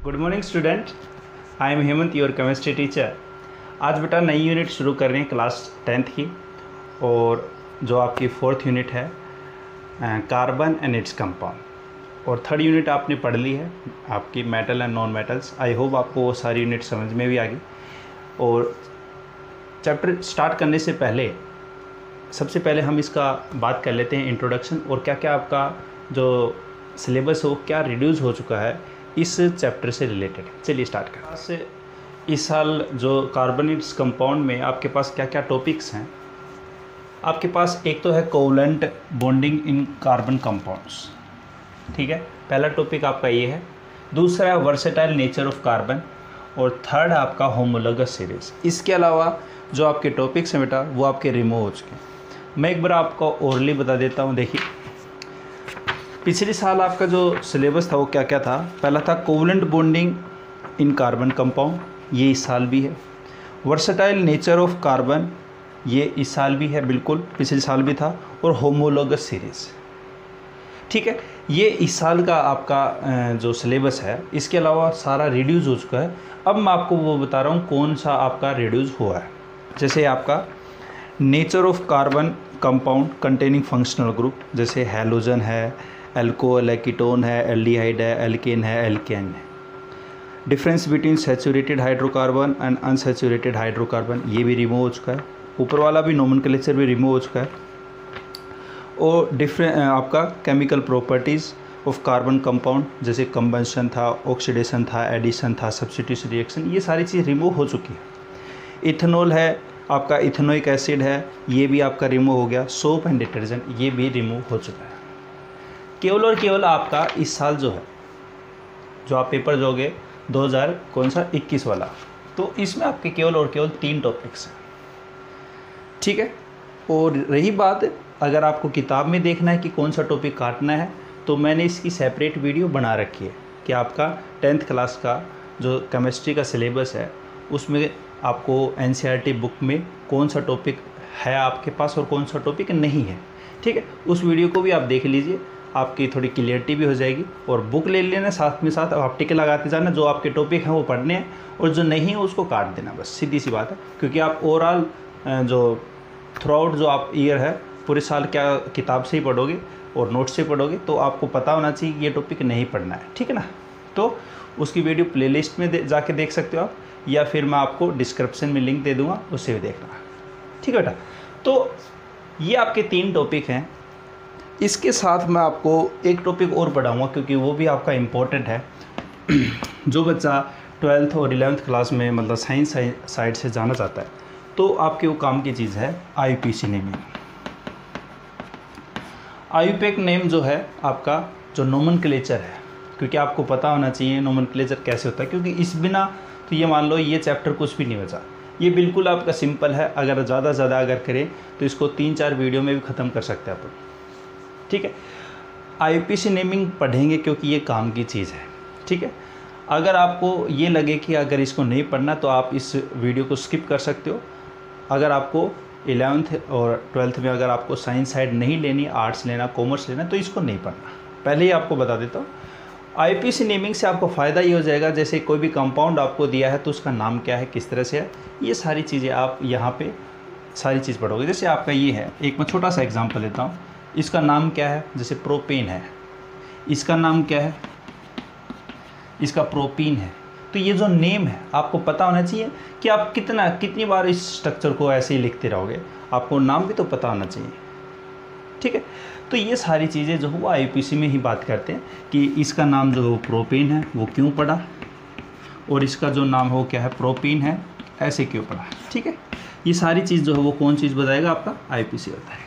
Good morning student, I am Hemant, your chemistry teacher. आज बेटा नई यूनिट शुरू कर रहे हैं क्लास 10th की, और जो आपकी 4th यूनिट है कार्बन एंड इट्स कंपाउंड, और 3rd यूनिट आपने पढ़ ली है आपकी metal and non metals. I hope आपको वो सारी यूनिट समझ में भी आ गई। और चैप्टर स्टार्ट करने से पहले सबसे पहले हम इसका बात कर लेते हैं इंट्रोडक्शन, और क्या क्या आपका जो सिलेबस हो क्या रिड्यूस हो चुका है इस चैप्टर से रिलेटेड। चलिए स्टार्ट करें। इस साल जो कार्बोनेट्स कंपाउंड में आपके पास क्या क्या टॉपिक्स हैं, आपके पास एक तो है covalent bonding in carbon compounds, ठीक है, पहला टॉपिक आपका ये है। दूसरा है वर्सेटाइल नेचर ऑफ कार्बन, और थर्ड आपका होमोलोगस सीरीज। इसके अलावा जो आपके टॉपिक्स हैं बेटा वो आपके रिमूव हो चुके हैं। मैं एक बार आपको ओरली बता देता हूँ। देखिए पिछले साल आपका जो सिलेबस था वो क्या क्या था। पहला था covalent bonding in carbon compound, ये इस साल भी है। वर्सेटाइल नेचर ऑफ कार्बन, ये इस साल भी है, बिल्कुल पिछले साल भी था। और होमोलोगस सीरीज, ठीक है, ये इस साल का आपका जो सिलेबस है। इसके अलावा सारा रिड्यूस हो चुका है। अब मैं आपको वो बता रहा हूँ कौन सा आपका रिड्यूस हुआ है। जैसे आपका nature of carbon compound containing functional group, जैसे हैलोजन है, एल्कोहल है, कीटोन है, एल्डिहाइड है, एल्केन है, एल्केन है। Difference between saturated hydrocarbon and unsaturated hydrocarbon, ये भी रिमूव हो चुका है। ऊपर वाला भी नोमेनक्लेचर भी रिमूव हो चुका है। और डिफरेंट आपका chemical properties of carbon compound, जैसे कंबंशन था, ऑक्सीडेशन था, एडिशन था, सब्स्टिट्यूशन रिएक्शन, ये सारी चीज़ रिमूव हो चुकी है। इथेनॉल है आपका, इथेनोइक एसिड है, ये भी आपका रिमूव हो गया। सोप एंड डिटर्जेंट, ये भी रिमूव हो चुका है। केवल और केवल आपका इस साल जो है, जो आप पेपर दोगे 2021 वाला, तो इसमें आपके केवल और केवल 3 टॉपिक्स हैं, ठीक है। और रही बात अगर आपको किताब में देखना है कि कौन सा टॉपिक काटना है, तो मैंने इसकी सेपरेट वीडियो बना रखी है कि आपका 10th क्लास का जो केमिस्ट्री का सिलेबस है उसमें आपको NCERT बुक में कौन सा टॉपिक है आपके पास और कौन सा टॉपिक नहीं है, ठीक है। उस वीडियो को भी आप देख लीजिए, आपकी थोड़ी क्लियरिटी भी हो जाएगी। और बुक ले लेना, साथ में साथ आप टिक लगाते जाना, जो आपके टॉपिक हैं वो पढ़ने हैं और जो नहीं है उसको काट देना, बस सीधी सी बात है। क्योंकि आप ओवरऑल जो थ्रू आउट जो आप ईयर है पूरे साल क्या किताब से ही पढ़ोगे और नोट से पढ़ोगे, तो आपको पता होना चाहिए कि ये टॉपिक नहीं पढ़ना है, ठीक है ना। तो उसकी वीडियो प्लेलिस्ट में जाके देख सकते हो आप, या फिर मैं आपको डिस्क्रिप्शन में लिंक दे दूँगा, उससे भी देखना, ठीक है बेटा। तो ये आपके 3 टॉपिक हैं। इसके साथ मैं आपको एक टॉपिक और पढ़ाऊँगा क्योंकि वो भी आपका इम्पोर्टेंट है। जो बच्चा 12th और 11th क्लास में मतलब साइंस साइड से जाना चाहता है, तो आपके वो काम की चीज़ है IUPAC नेमिंग। IUPAC नेम जो है आपका जो नोमेनक्लेचर है, क्योंकि आपको पता होना चाहिए नोमेनक्लेचर कैसे होता है, क्योंकि इस बिना तो ये मान लो ये चैप्टर कुछ भी नहीं बचा। ये बिल्कुल आपका सिंपल है, अगर ज़्यादा से ज़्यादा अगर करें तो इसको 3-4 वीडियो में भी ख़त्म कर सकते हैं अपन, ठीक है। IUPAC नेमिंग पढ़ेंगे क्योंकि ये काम की चीज़ है, ठीक है। अगर आपको ये लगे कि अगर इसको नहीं पढ़ना तो आप इस वीडियो को स्किप कर सकते हो। अगर आपको 11th और 12th में अगर आपको साइंस साइड नहीं लेनी, आर्ट्स लेना, कॉमर्स लेना, तो इसको नहीं पढ़ना। पहले ही आपको बता देता हूँ, IUPAC नेमिंग से आपको फ़ायदा ये हो जाएगा, जैसे कोई भी कंपाउंड आपको दिया है तो उसका नाम क्या है, किस तरह से है, ये सारी चीज़ें आप यहाँ पे सारी चीज़ पढ़ोगे। जैसे आपका ये है, एक मैं छोटा सा एग्जांपल लेता हूँ। इसका नाम क्या है, जैसे प्रोपेन है, इसका नाम क्या है, इसका प्रोपीन है। तो ये जो नेम है आपको पता होना चाहिए कि आप कितनी बार इस स्ट्रक्चर को ऐसे ही लिखते रहोगे, आपको नाम भी तो पता होना चाहिए, ठीक है। तो ये सारी चीज़ें जो वो IUPAC में ही बात करते हैं कि इसका नाम जो है प्रोपेन है वो क्यों पड़ा, और इसका जो नाम हो क्या है प्रोपीन है, ऐसे क्यों पड़ा, ठीक है। ये सारी चीज़ जो है वो कौन चीज़ बताएगा, आपका IUPAC बताएगा।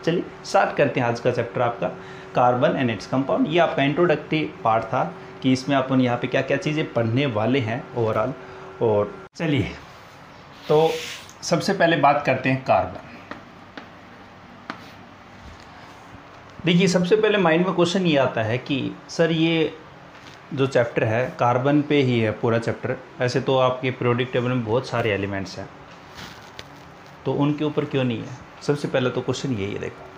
चलिए स्टार्ट करते हैं आज का चैप्टर आपका कार्बन एंड इट्स कंपाउंड। ये आपका इंट्रोडक्टरी पार्ट था कि इसमें अपन यहाँ पे क्या क्या चीज़ें पढ़ने वाले हैं ओवरऑल। और चलिए तो सबसे पहले बात करते हैं कार्बन। देखिए सबसे पहले माइंड में क्वेश्चन ये आता है कि सर ये जो चैप्टर है कार्बन पे ही है पूरा चैप्टर, ऐसे तो आपके पीरियोडिक टेबल में बहुत सारे एलिमेंट्स हैं, तो उनके ऊपर क्यों नहीं है। सबसे पहले तो क्वेश्चन यही है, देखो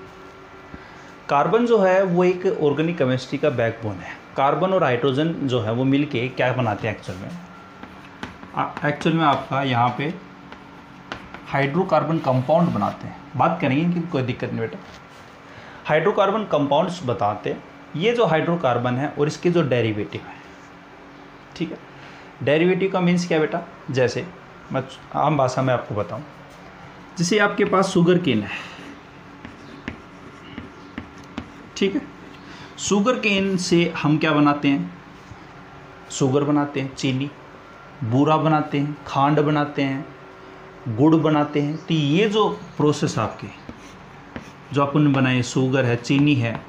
कार्बन जो है वो एक ऑर्गेनिक केमिस्ट्री का बैकबोन है, कार्बन और हाइड्रोजन जो है वो मिलके क्या बनाते हैं एक्चुअल में आपका यहाँ पे हाइड्रोकार्बन कंपाउंड बनाते हैं। बात करेंगे कि कोई दिक्कत नहीं बेटा। हाइड्रोकार्बन कंपाउंड्स बताते हैं ये जो हाइड्रोकार्बन है और इसके जो डेरिवेटिव है, ठीक है। डेरिवेटिव का मीन्स क्या बेटा, जैसे मैं आम भाषा में आपको बताऊं, जैसे आपके पास शुगर केन है, ठीक है। शुगर केन से हम क्या बनाते हैं, शुगर बनाते हैं, चीनी, बूरा बनाते हैं, खांड बनाते हैं, गुड़ बनाते हैं। तो ये जो प्रोसेस आपके जो अपन बनाए, शुगर है, चीनी है,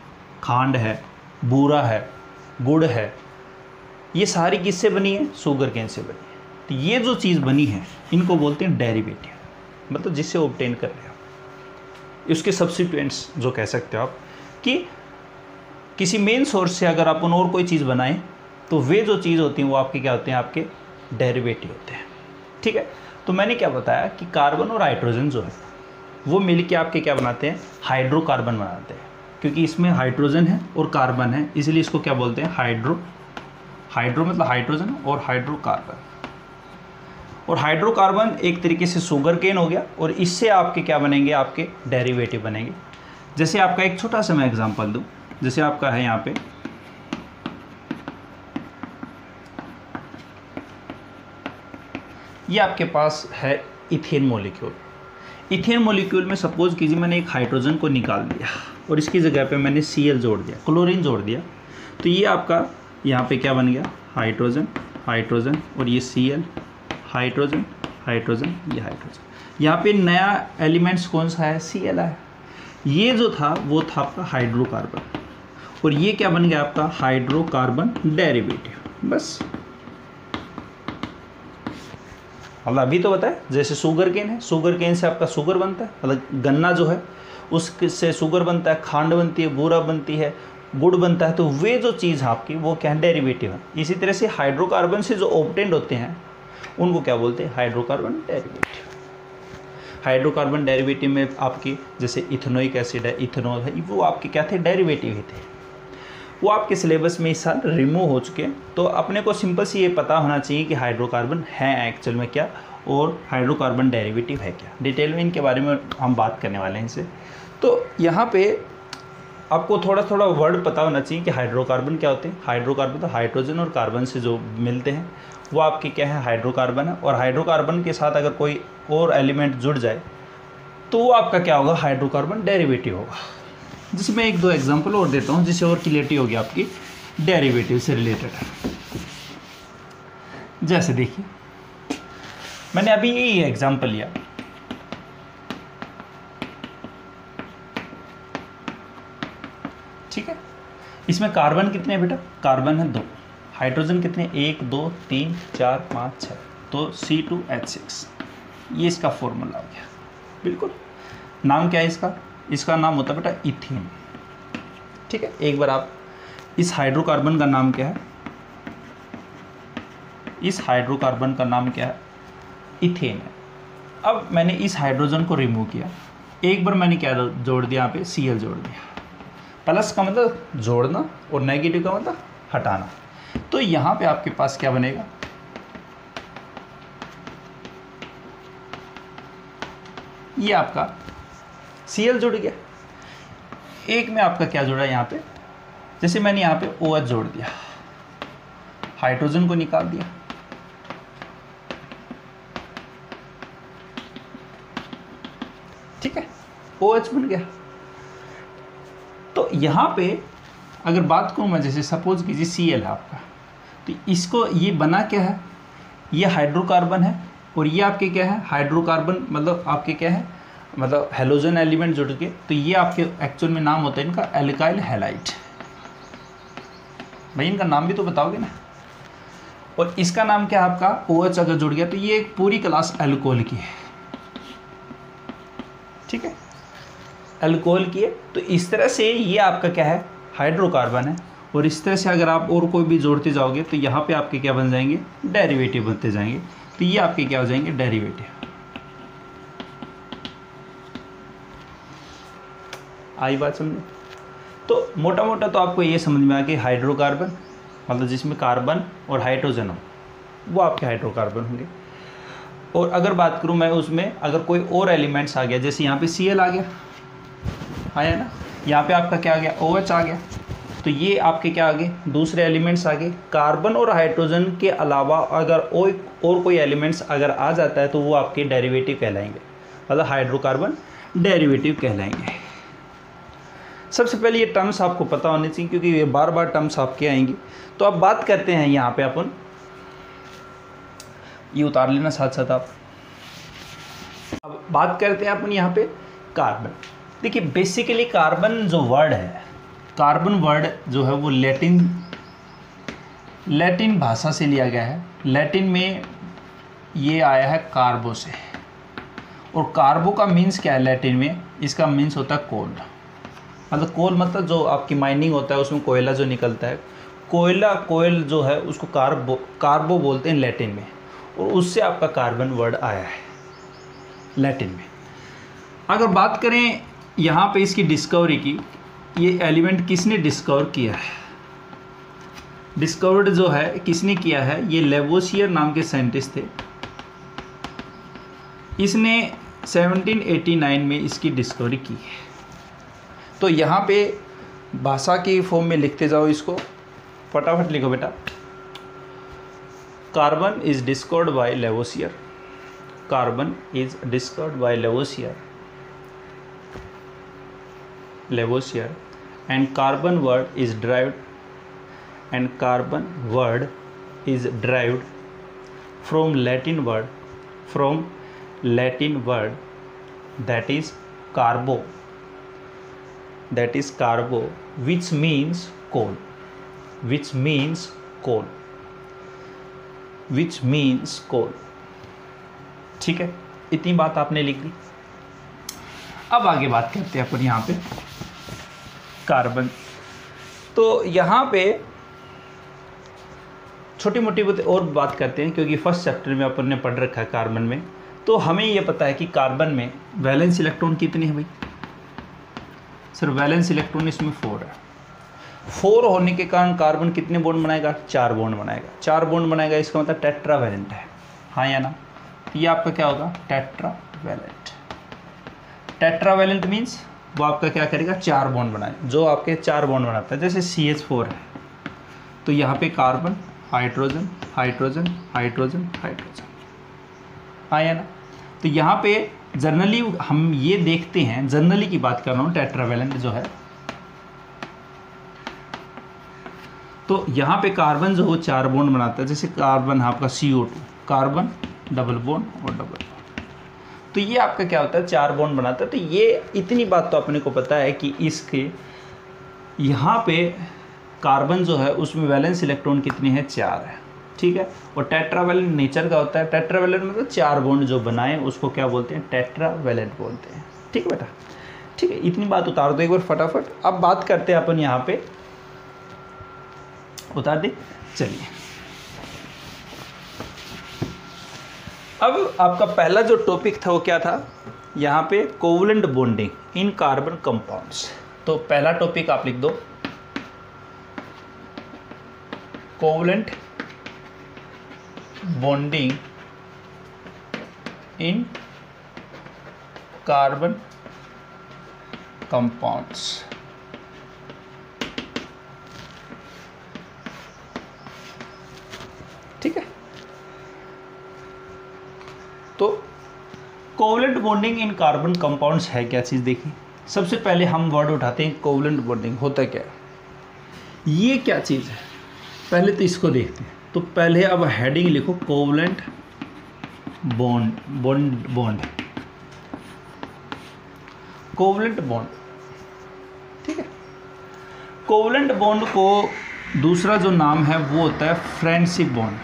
खांड है, बूरा है, गुड़ है, ये सारी किससे बनी है, शुगर केन से बनी है। तो ये जो चीज़ बनी है इनको बोलते हैं डेरिवेटिव, मतलब जिससे ऑब्टेन कर रहे हो। उसके सब्स्टिट्यूएंट्स जो कह सकते हो आप कि किसी मेन सोर्स से अगर अपन और कोई चीज़ बनाएं तो वे जो चीज़ होती हैं वो आपके क्या होते हैं, आपके डेरिवेटिव होते हैं, ठीक है। तो मैंने क्या बताया कि कार्बन और हाइड्रोजन जो है वो मिलके आपके क्या बनाते हैं, हाइड्रोकार्बन बनाते हैं। क्योंकि इसमें हाइड्रोजन है और कार्बन है, इसलिए इसको क्या बोलते हैं, हाइड्रो मतलब हाइड्रोजन और हाइड्रोकार्बन। और हाइड्रोकार्बन एक तरीके से शुगर केन हो गया और इससे आपके क्या बनेंगे, आपके डेरिवेटिव बनेंगे। जैसे आपका एक छोटा सा मैं एग्जांपल दूं, जैसे आपका है यहाँ पे ये आपके पास है इथेन मॉलिक्यूल। इथेन मॉलिक्यूल में सपोज कीजिए मैंने एक हाइड्रोजन को निकाल दिया और इसकी जगह पे मैंने Cl जोड़ दिया, क्लोरीन जोड़ दिया। तो ये आपका यहाँ पे क्या बन गया, हाइड्रोजन, हाइड्रोजन और ये Cl, हाइड्रोजन, हाइड्रोजन, ये हाइड्रोजन। यहाँ पे नया एलिमेंट्स कौन सा है, Cl है। ये जो था वो था आपका हाइड्रोकार्बन और ये क्या बन गया आपका हाइड्रोकार्बन डेरिवेटिव। बस मतलब अभी तो बताए, जैसे शुगर केन है, शुगर केन से आपका शुगर बनता है, मतलब गन्ना जो है उससे शुगर बनता है, खांड बनती है, बूरा बनती है, गुड़ बनता है। तो वे जो चीज़ आपकी वो क्या है, डेरिवेटिव है। इसी तरह से हाइड्रोकार्बन से जो ऑब्टेन्ड होते हैं उनको क्या बोलते हैं, हाइड्रोकार्बन डेरिवेटिव। हाइड्रोकार्बन डेरिवेटिव में आपकी जैसे इथेनोइक एसिड है, इथेनॉल है, वो आपके क्या थे, डेरिवेटिव ही थे। वो आपके सिलेबस में इस साल रिमूव हो चुके हैं। तो अपने को सिंपल सी ये पता होना चाहिए कि हाइड्रोकार्बन है एक्चुअल में क्या और हाइड्रोकार्बन डेरिवेटिव है क्या। डिटेल में इनके बारे में हम बात करने वाले हैं इनसे। तो यहाँ पे आपको थोड़ा थोड़ा वर्ड पता होना चाहिए कि हाइड्रोकार्बन क्या होते हैं। हाइड्रोकार्बन तो हाइड्रोजन और कार्बन से जो मिलते हैं वो आपके क्या है, हाइड्रोकार्बन है। और हाइड्रोकार्बन के साथ अगर कोई और एलिमेंट जुड़ जाए तो वो आपका क्या होगा, हाइड्रोकार्बन डेरिवेटिव होगा। जिसमें एक दो एग्जांपल और देता हूँ जिससे और क्लियरिटी होगी आपकी डेरिवेटिव से रिलेटेड। जैसे देखिए मैंने अभी यही एग्जांपल लिया, ठीक है। इसमें कार्बन कितने हैं बेटा, कार्बन है 2, हाइड्रोजन कितने, 1 2 3 4 5 6, तो C2H6। ये इसका फॉर्मूला हो गया। बिल्कुल, नाम क्या है इसका, इसका नाम होता है बेटा इथेन, ठीक है। एक बार आप इस हाइड्रोकार्बन का नाम क्या है, इस हाइड्रोकार्बन का नाम क्या है, इथेन है। अब मैंने इस हाइड्रोजन को रिमूव किया, एक बार मैंने क्या जोड़ दिया, यहाँ पे Cl जोड़ दिया। प्लस का मतलब जोड़ना और नेगेटिव का मतलब हटाना। तो यहाँ पे आपके पास क्या बनेगा, ये आपका Cl जुड़ गया। एक में आपका क्या जुड़ा यहाँ पे, जैसे मैंने यहाँ पे OH जोड़ दिया, हाइड्रोजन को निकाल दिया, ठीक है, OH बन गया। तो यहाँ पे अगर बात करूँ मैं, जैसे सपोज कीजिए Cl है आपका, तो इसको ये बना क्या है, ये हाइड्रोकार्बन है और ये आपके क्या है, हाइड्रोकार्बन मतलब आपके क्या है, मतलब हेलोजन एलिमेंट जुड़ के। तो ये आपके एक्चुअल में नाम होता है इनका एल्काइल हैलाइड। भाई इनका नाम भी तो बताओगे ना। और इसका नाम क्या है आपका, OH अगर जुड़ गया तो ये एक पूरी क्लास अल्कोहल की है, ठीक है, अल्कोहल की है। तो इस तरह से ये आपका क्या है, हाइड्रोकार्बन है। और इस तरह से अगर आप और कोई भी जोड़ते जाओगे तो यहाँ पे आपके क्या बन जाएंगे, डेरिवेटिव बनते जाएंगे। तो ये आपके क्या हो जाएंगे, डेरिवेटिव। आई बात समझे। तो मोटा मोटा तो आपको ये समझ में आ कि हाइड्रोकार्बन मतलब जिसमें कार्बन और हाइड्रोजन हो, वो आपके हाइड्रोकार्बन होंगे। और अगर बात करूँ मैं उसमें अगर कोई और एलिमेंट्स आ गया, जैसे यहाँ पे Cl आ गया, आया ना, यहाँ पे आपका क्या आ गया, OH आ गया, तो ये आपके क्या आ गए, दूसरे एलिमेंट्स आ गए। कार्बन और हाइड्रोजन के अलावा अगर और कोई एलिमेंट्स अगर आ जाता है तो वो आपके डेरिवेटिव कहलाएंगे, मतलब हाइड्रोकार्बन डेरिवेटिव कहलाएंगे। सबसे पहले ये टर्म्स आपको पता होने चाहिए क्योंकि ये बार बार टर्म्स आपके आएंगी। तो अब बात करते हैं यहाँ पे अपन, ये उतार लेना साथ साथ आप। अब बात करते हैं अपन यहाँ पे कार्बन। देखिए बेसिकली कार्बन जो वर्ड है, कार्बन वर्ड जो है वो लैटिन भाषा से लिया गया है। लैटिन में ये आया है कार्बो से, और कार्बो का मीन्स क्या है लैटिन में, इसका मीन्स होता है कोल। मतलब कोल मतलब जो आपकी माइनिंग होता है उसमें कोयला जो निकलता है, कोयल जो है उसको कार्बो बोलते हैं लैटिन में, और उससे आपका कार्बन वर्ड आया है लैटिन में। अगर बात करें यहाँ पे इसकी डिस्कवरी की, ये एलिमेंट किसने डिस्कवर किया है, डिस्कवर्ड जो है किसने किया है, ये लेवोसियर नाम के साइंटिस्ट थे। इसने 1789 में इसकी डिस्कवरी की है। तो यहाँ पे भाषा की फॉर्म में लिखते जाओ इसको, फटाफट लिखो बेटा। Carbon is discovered by Lavoisier, carbon is discovered by Lavoisier and carbon word is derived from Latin word that is carbo, which means coal, ठीक है, इतनी बात आपने लिख ली। अब आगे बात करते हैं अपन यहाँ पे कार्बन। तो यहाँ पे छोटी मोटी और बात करते हैं क्योंकि फर्स्ट चैप्टर में अपन ने पढ़ रखा है कार्बन में। तो हमें ये पता है कि कार्बन में वैलेंस इलेक्ट्रॉन कितने हैं भाई, सर वैलेंस इलेक्ट्रॉन इसमें 4 है। 4 होने के कारण कार्बन कितने बॉन्ड बनाएगा, 4 बॉन्ड बनाएगा। 4 बॉन्ड बनाएगा इसका मतलब टेट्रावैलेंट है, हाँ या ना। ये आपका क्या होगा, टेट्रावैलेंट। टेट्रावैलेंट मीन्स वो आपका क्या करेगा, 4 बॉन्ड बनाए, जो आपके 4 बॉन्ड बनाता है। जैसे CH4 है तो यहाँ पे carbon hydrogen hydrogen hydrogen hydrogen, आया ना। तो यहाँ पे जनरली हम ये देखते हैं, जनरली की बात कर रहा हूँ, टेट्रावैलेंट जो है, तो यहाँ पे कार्बन जो हो 4 बॉन्ड बनाता है। जैसे कार्बन आपका CO2, कार्बन डबल बॉन्ड और डबल बॉन्ड, तो ये आपका क्या होता है, 4 बॉन्ड बनाता है। तो ये इतनी बात तो अपने को पता है कि इसके यहाँ पे कार्बन जो है उसमें वैलेंस इलेक्ट्रॉन कितने हैं, 4 है, ठीक है। और टेट्रावैलेंट नेचर का होता है। टेट्रावैलेंट मतलब 4 बॉन्ड जो बनाए उसको क्या बोलते हैं, टेट्रावैलेंट बोलते हैं, ठीक है बेटा, ठीक है। इतनी बात उतार दो एक बार फटाफट। अब बात करते हैं अपन यहाँ पे, उतार दे, चलिए। अब आपका पहला जो टॉपिक था वो क्या था, यहाँ पे covalent bonding in carbon compounds. तो पहला टॉपिक आप लिख दो, covalent bonding in carbon compounds. ठीक है, तो covalent bonding in carbon compounds है क्या चीज़, देखिए। सबसे पहले हम वर्ड उठाते हैं कोवलेंट बॉन्डिंग होता क्या है, ये क्या चीज़ है, पहले तो इसको देखते हैं। तो पहले अब हेडिंग लिखो, कोवलेंट बॉन्ड, कोवलेंट बॉन्ड, ठीक है। कोवलेंट बॉन्ड को दूसरा जो नाम है वो होता है फ्रेंडशिप बॉन्ड,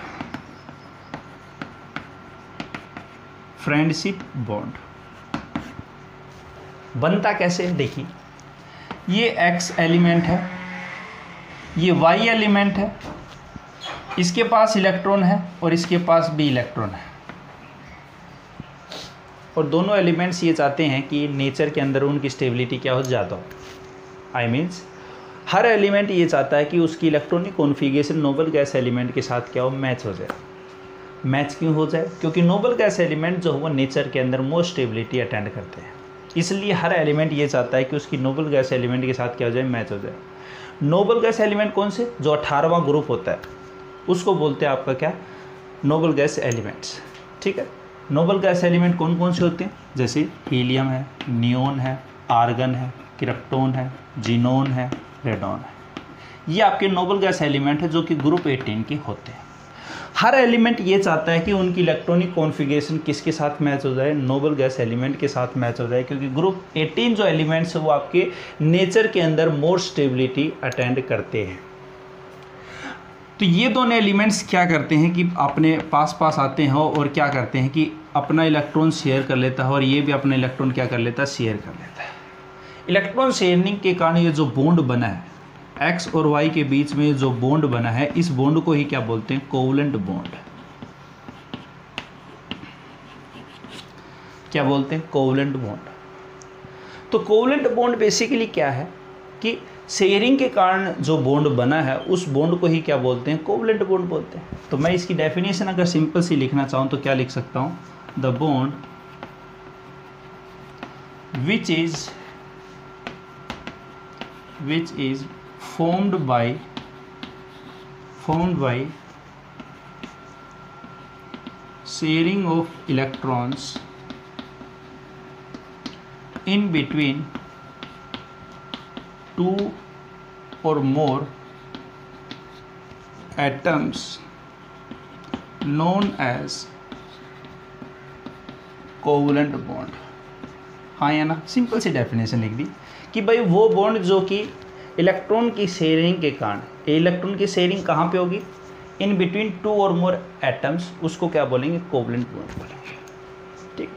फ्रेंडशिप बॉन्ड। बनता कैसे है, देखिए, ये X एलिमेंट है, ये Y एलिमेंट है, इसके पास इलेक्ट्रॉन है और इसके पास भी इलेक्ट्रॉन है, और दोनों एलिमेंट्स ये चाहते हैं कि नेचर के अंदर उनकी स्टेबिलिटी क्या हो, ज़्यादा हो। आई मीन्स हर एलिमेंट ये चाहता है कि उसकी electronic configuration noble gas element के साथ क्या हो, मैच हो जाए। मैच क्यों हो जाए? क्योंकि नोबल गैस एलिमेंट जो है वो नेचर के अंदर मोर स्टेबिलिटी अटेंड करते हैं, इसलिए हर एलिमेंट ये चाहता है कि उसकी नोबल गैस एलिमेंट के साथ क्या हो जाए, मैच हो जाए। नोबल गैस एलिमेंट कौन से? जो 18वां ग्रुप होता है उसको बोलते हैं आपका क्या, नोबल गैस एलिमेंट्स। ठीक है, नोबल गैस एलिमेंट कौन कौन से होते हैं? जैसे हीलियम है, नियोन है, आर्गन है, क्रिप्टोन है, जीनोन है, रेडॉन है। ये आपके नोबल गैस एलिमेंट है जो कि ग्रुप 18 के होते हैं। हर एलिमेंट ये चाहता है कि उनकी इलेक्ट्रॉनिक कॉन्फ़िगरेशन किसके साथ मैच हो जाए, नोबल गैस एलिमेंट के साथ मैच हो जाए, क्योंकि ग्रुप 18 जो एलिमेंट्स है वो आपके नेचर के अंदर मोर स्टेबिलिटी अटेंड करते हैं। तो ये दोनों एलिमेंट्स क्या करते हैं कि अपने पास पास आते हैं और क्या करते हैं कि अपना इलेक्ट्रॉन शेयर कर लेता है और ये भी अपना इलेक्ट्रॉन क्या कर लेता है, शेयर कर लेता है। इलेक्ट्रॉन शेयरिंग के कारण ये जो बॉन्ड बना है एक्स और वाई के बीच में जो बॉन्ड बना है, इस बॉन्ड को ही क्या बोलते हैं, कोवलेंट बॉन्ड। क्या बोलते हैं, कोवलेंट बॉन्ड। तो कोवलेंट बॉन्ड बेसिकली क्या है कि शेयरिंग के कारण जो बॉन्ड बना है उस बॉन्ड को ही क्या बोलते हैं, कोवलेंट बॉन्ड बोलते हैं। तो मैं इसकी डेफिनेशन अगर सिंपल सी लिखना चाहूँ तो क्या लिख सकता हूँ, the bond which is formed by sharing of electrons in between two or more atoms known as covalent bond. हाँ या ना, सिंपल सी डेफिनेशन लिख दी कि भाई वो बॉन्ड जो कि इलेक्ट्रॉन की शेयरिंग के कारण, इलेक्ट्रॉन की शेयरिंग कहाँ पे होगी, इन बिटवीन टू और मोर एटम्स, उसको क्या बोलेंगे, कोवलेंट बॉन्ड बोलेंगे। ठीक,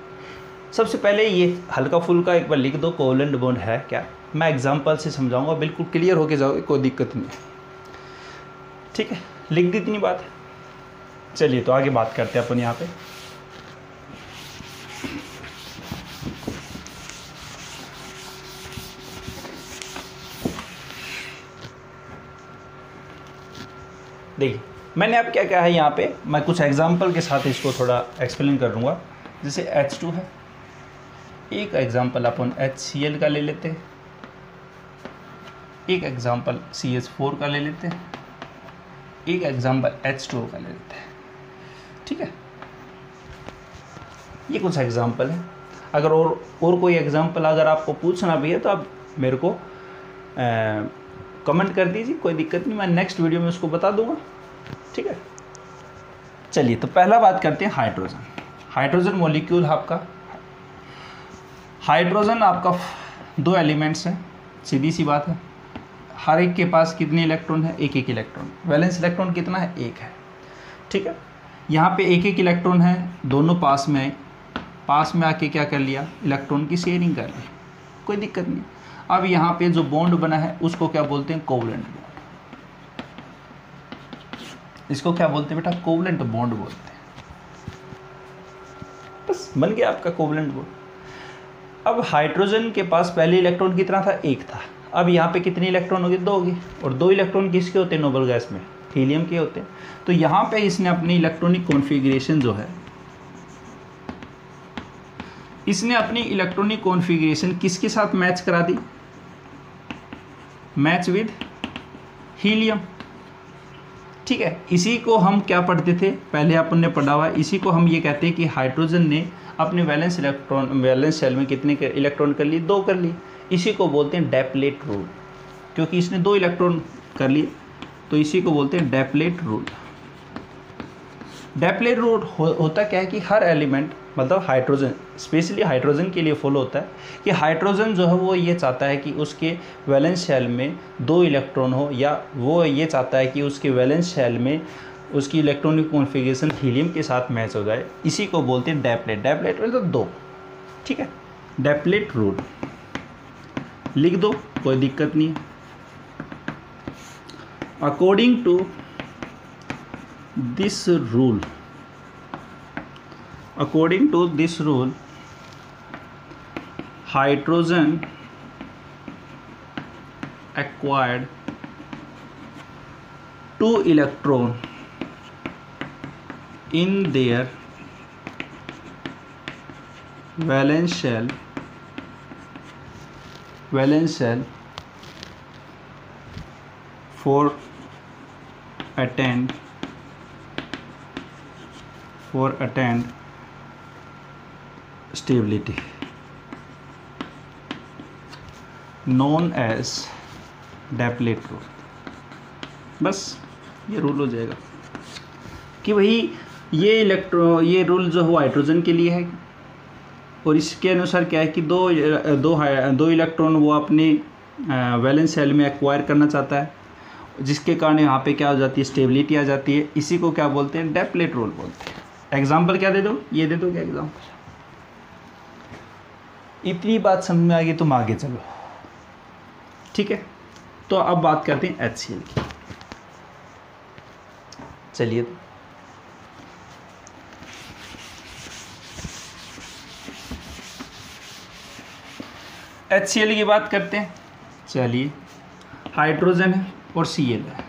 सबसे पहले ये हल्का फुल्का एक बार लिख दो, कोवलेंट बॉन्ड है क्या। मैं एग्जांपल से समझाऊंगा, बिल्कुल क्लियर होके जाओगे, कोई दिक्कत नहीं है। ठीक है, लिख दी इतनी बात। चलिए तो आगे बात करते हैं अपन यहाँ पे। देखिए मैंने अब क्या कहा है यहाँ पे, मैं कुछ एग्जांपल के साथ इसको थोड़ा एक्सप्लेन कर दूँगा। जैसे H2 है, एक एग्जांपल अपन HCl का ले लेते हैं, एक एग्जांपल CH4 का ले लेते हैं, एक एग्जांपल H2O का ले लेते हैं। ठीक है, ये कुछ एग्जांपल है। अगर और कोई एग्जांपल अगर आपको पूछना भी है तो आप मेरे को कमेंट कर दीजिए, कोई दिक्कत नहीं, मैं नेक्स्ट वीडियो में उसको बता दूंगा। ठीक है, चलिए तो पहला बात करते हैं हाइड्रोजन। हाइड्रोजन मॉलिक्यूल आपका, हाइड्रोजन आपका दो एलिमेंट्स हैं, सीधी सी बात है। हर एक के पास कितने इलेक्ट्रॉन है, एक एक इलेक्ट्रॉन। वैलेंस इलेक्ट्रॉन कितना है, एक है। ठीक है, यहाँ पे एक एक इलेक्ट्रॉन है, दोनों पास में आए, पास में आके क्या कर लिया, इलेक्ट्रॉन की शेयरिंग कर ली, कोई दिक्कत नहीं। अब यहाँ पे जो बॉन्ड बना है उसको क्या बोलते हैं, कोवलेंट बॉन्ड। इसको क्या बोलते हैं बेटा, कोवलेंट बॉन्ड बोलते हैं। बस बन गया आपका कोवलेंट बॉन्ड। अब हाइड्रोजन के पास पहले इलेक्ट्रॉन कितना था, एक था। अब यहाँ पे कितने इलेक्ट्रॉन होंगे, दो होंगे। और दो इलेक्ट्रॉन किसके होते हैं, नोबल गैस में हीलियम के होते हैं। तो यहाँ पे इसने अपनी इलेक्ट्रॉनिक कॉन्फ़िगरेशन जो है, इसने अपनी इलेक्ट्रॉनिक कॉन्फ़िगरेशन किसके साथ मैच करा दी, मैच विद हीलियम। ठीक है, इसी को हम क्या पढ़ते थे, पहले अपन ने पढ़ा हुआ, इसी को हम ये कहते हैं कि हाइड्रोजन ने अपने वैलेंस शेल में कितने इलेक्ट्रॉन कर लिए, दो कर लिए। इसी को बोलते हैं डैप्लेट रूल, क्योंकि इसने दो इलेक्ट्रॉन कर लिए तो इसी को बोलते हैं डैप्लेट रूल। डैप्लेट रूल होता क्या है कि हर एलिमेंट, मतलब हाइड्रोजन, स्पेशली हाइड्रोजन के लिए फॉलो होता है कि हाइड्रोजन जो है वो ये चाहता है कि उसके वैलेंस शेल में दो इलेक्ट्रॉन हो, या वो ये चाहता है कि उसके वैलेंस शेल में उसकी इलेक्ट्रॉनिक कॉन्फ़िगरेशन हीलियम के साथ मैच हो जाए। इसी को बोलते हैं डैप्लेट। डैप्लेट मतलब दो। ठीक है, डैप्लेट रूल लिख दो, कोई दिक्कत नहीं है। According to this rule, according to this rule, hydrogen acquired 2 electron in their valence shell for attend stability known as Deplet rule। बस ये रूल हो जाएगा कि भाई ये रूल जो है हाइड्रोजन के लिए है, और इसके अनुसार क्या है कि दो इलेक्ट्रॉन वो अपनी वैलेंस सेल में एक्वायर करना चाहता है, जिसके कारण यहाँ पे क्या हो जाती है, स्टेबिलिटी आ जाती है। इसी को क्या बोलते हैं, डेप्लेट रूल बोलते हैं। एग्जाम्पल क्या दे दो, ये दे दो क्या एग्जाम्पल। इतनी बात समझ में आ गई, तुम आगे चलो, ठीक है। तो अब बात करते हैं HCl की। चलिए तो HCl की बात करते हैं। चलिए, हाइड्रोजन है और Cl है।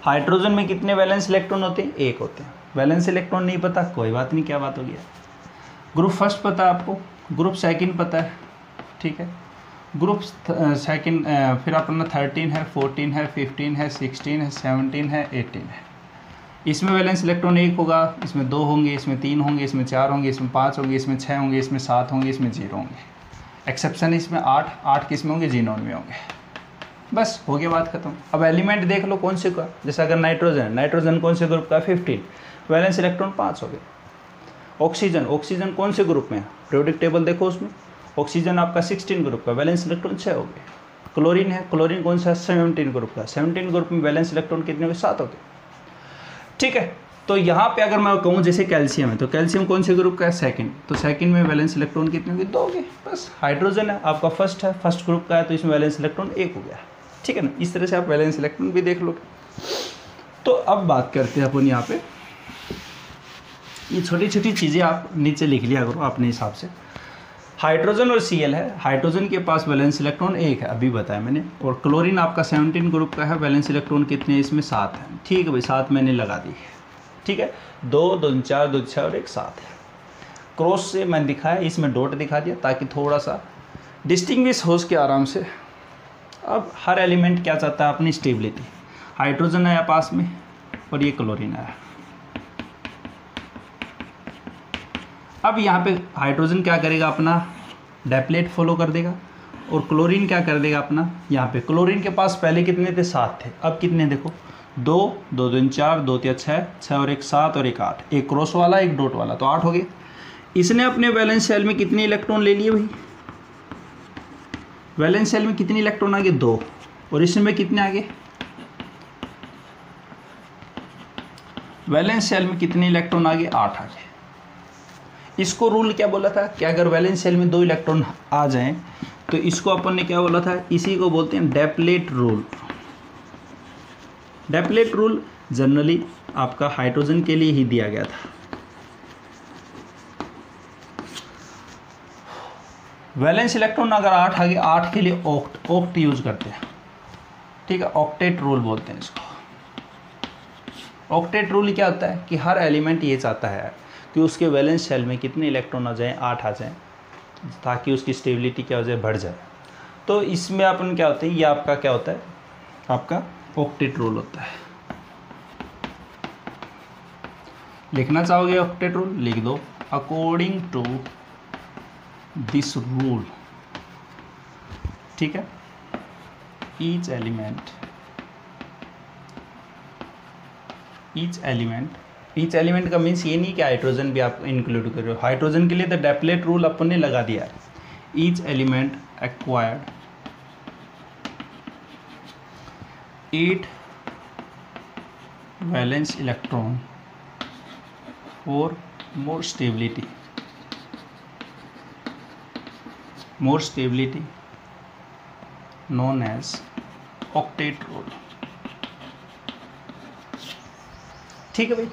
हाइड्रोजन में कितने वैलेंस इलेक्ट्रॉन होते हैं, एक होते हैं। वैलेंस इलेक्ट्रॉन नहीं पता, कोई बात नहीं, क्या बात हो गया। ग्रुप फर्स्ट पता है आपको, ग्रुप सेकंड पता है, ठीक है। ग्रुप सेकंड फिर अपना 13 है, 14 है, 15 है, 16 है, 17 है, 18 है। इसमें वैलेंस इलेक्ट्रॉन एक होगा, इसमें 2 होंगे, इसमें 3 होंगे, इसमें 4 होंगे, इसमें 5 होंगे, इसमें 6 होंगे, इसमें 7 होंगे, इसमें 0 होंगे। एक्सेप्शन इसमें 8 किस में होंगे, जीनोन में होंगे। बस हो गया, बात खत्म। अब एलिमेंट देख लो कौन से का, जैसे अगर नाइट्रोजन कौन से ग्रुप का, 15, वैलेंस इलेक्ट्रॉन 5 हो गए। ऑक्सीजन कौन से ग्रुप में है, पीरियोडिक टेबल देखो, उसमें ऑक्सीजन आपका 16 ग्रुप का, वैलेंस इलेक्ट्रॉन 6 हो गए। क्लोरीन कौन सा है, 17 ग्रुप का, 17 ग्रुप में वैलेंस इलेक्ट्रॉन कितने हो गए, 7 हो गए, ठीक है। तो यहाँ पे अगर मैं कहूँ जैसे कैल्शियम है, तो कैल्शियम कौन से ग्रुप का है, सेकंड, तो सेकंड में वैलेंस इलेक्ट्रॉन कितने होंगे, 2 हो गए। बस हाइड्रोजन है आपका फर्स्ट है, फर्स्ट ग्रुप का है, तो इसमें वैलेंस इलेक्ट्रॉन 1 हो गया, ठीक है ना। इस तरह से आप वैलेंस इलेक्ट्रॉन भी देख लोगे। तो अब बात करते हैं अपन यहाँ पे, ये छोटी छोटी चीज़ें आप नीचे लिख लिया करो अपने हिसाब से। हाइड्रोजन और Cl है, हाइड्रोजन के पास वैलेंस इलेक्ट्रॉन 1 है, अभी बताया मैंने, और क्लोरीन आपका 17 ग्रुप का है, वैलेंस इलेक्ट्रॉन कितने हैं, इसमें 7 है, ठीक है भाई, 7 मैंने लगा दी, ठीक है। 2 2 4 2 6 और 1 7 है। क्रॉस से मैंने दिखाया, इसमें डॉट दिखा दिया ताकि थोड़ा सा डिस्टिंग्विश हो सके आराम से। अब हर एलिमेंट क्या चाहता है, अपनी स्टेबिलिटी। हाइड्रोजन आया पास में और ये क्लोरीन आया। अब यहाँ पे हाइड्रोजन क्या करेगा, अपना डेप्लेट फॉलो कर देगा, और क्लोरीन क्या कर देगा अपना, यहाँ पे क्लोरीन के पास पहले कितने थे, 7 थे, अब कितने देखो, 2 2 3 4 2 3 6 और 1 7 और 1 8, एक क्रॉस वाला एक डॉट वाला, तो 8 हो गए। इसने अपने वैलेंस शेल में कितने इलेक्ट्रॉन ले लिए भाई, वैलेंस शेल में कितने इलेक्ट्रॉन आ गए, 2, और इसमें कितने आ गए, वैलेंस शेल में कितने इलेक्ट्रॉन आ गए, 8 आ गए। इसको रूल क्या बोला था कि अगर वैलेंस शेल में 2 इलेक्ट्रॉन आ जाएं तो इसको अपन ने क्या बोला था, इसी को बोलते हैं डेप्लेट रूल। डेप्लेट रूल जनरली आपका हाइड्रोजन के लिए ही दिया गया था। वैलेंस इलेक्ट्रॉन अगर 8 आ गए, 8 के लिए ऑक्ट यूज करते हैं, ठीक है, ऑक्टेट रूल बोलते हैं इसको। ऑक्टेट रूल क्या होता है कि हर एलिमेंट ये चाहता है कि उसके वैलेंस शेल में कितने इलेक्ट्रॉन आ जाएं, 8 आ जाएं, ताकि उसकी स्टेबिलिटी क्या हो जाए, बढ़ जाए। तो इसमें अपन क्या होता है, ये आपका क्या होता है, आपका ऑक्टेट रूल होता है। लिखना चाहोगे ऑक्टेट रूल, लिख दो, अकॉर्डिंग टू दिस रूल, ठीक है, ईच एलिमेंट का मीन्स ये नहीं कि हाइड्रोजन भी आप इंक्लूड कर रहे हो। हाइड्रोजन के लिए तो डेप्लेट रूल अपन ने लगा दिया है। Each element acquired 8 valence electron और more stability known as octet rule, ठीक है भाई।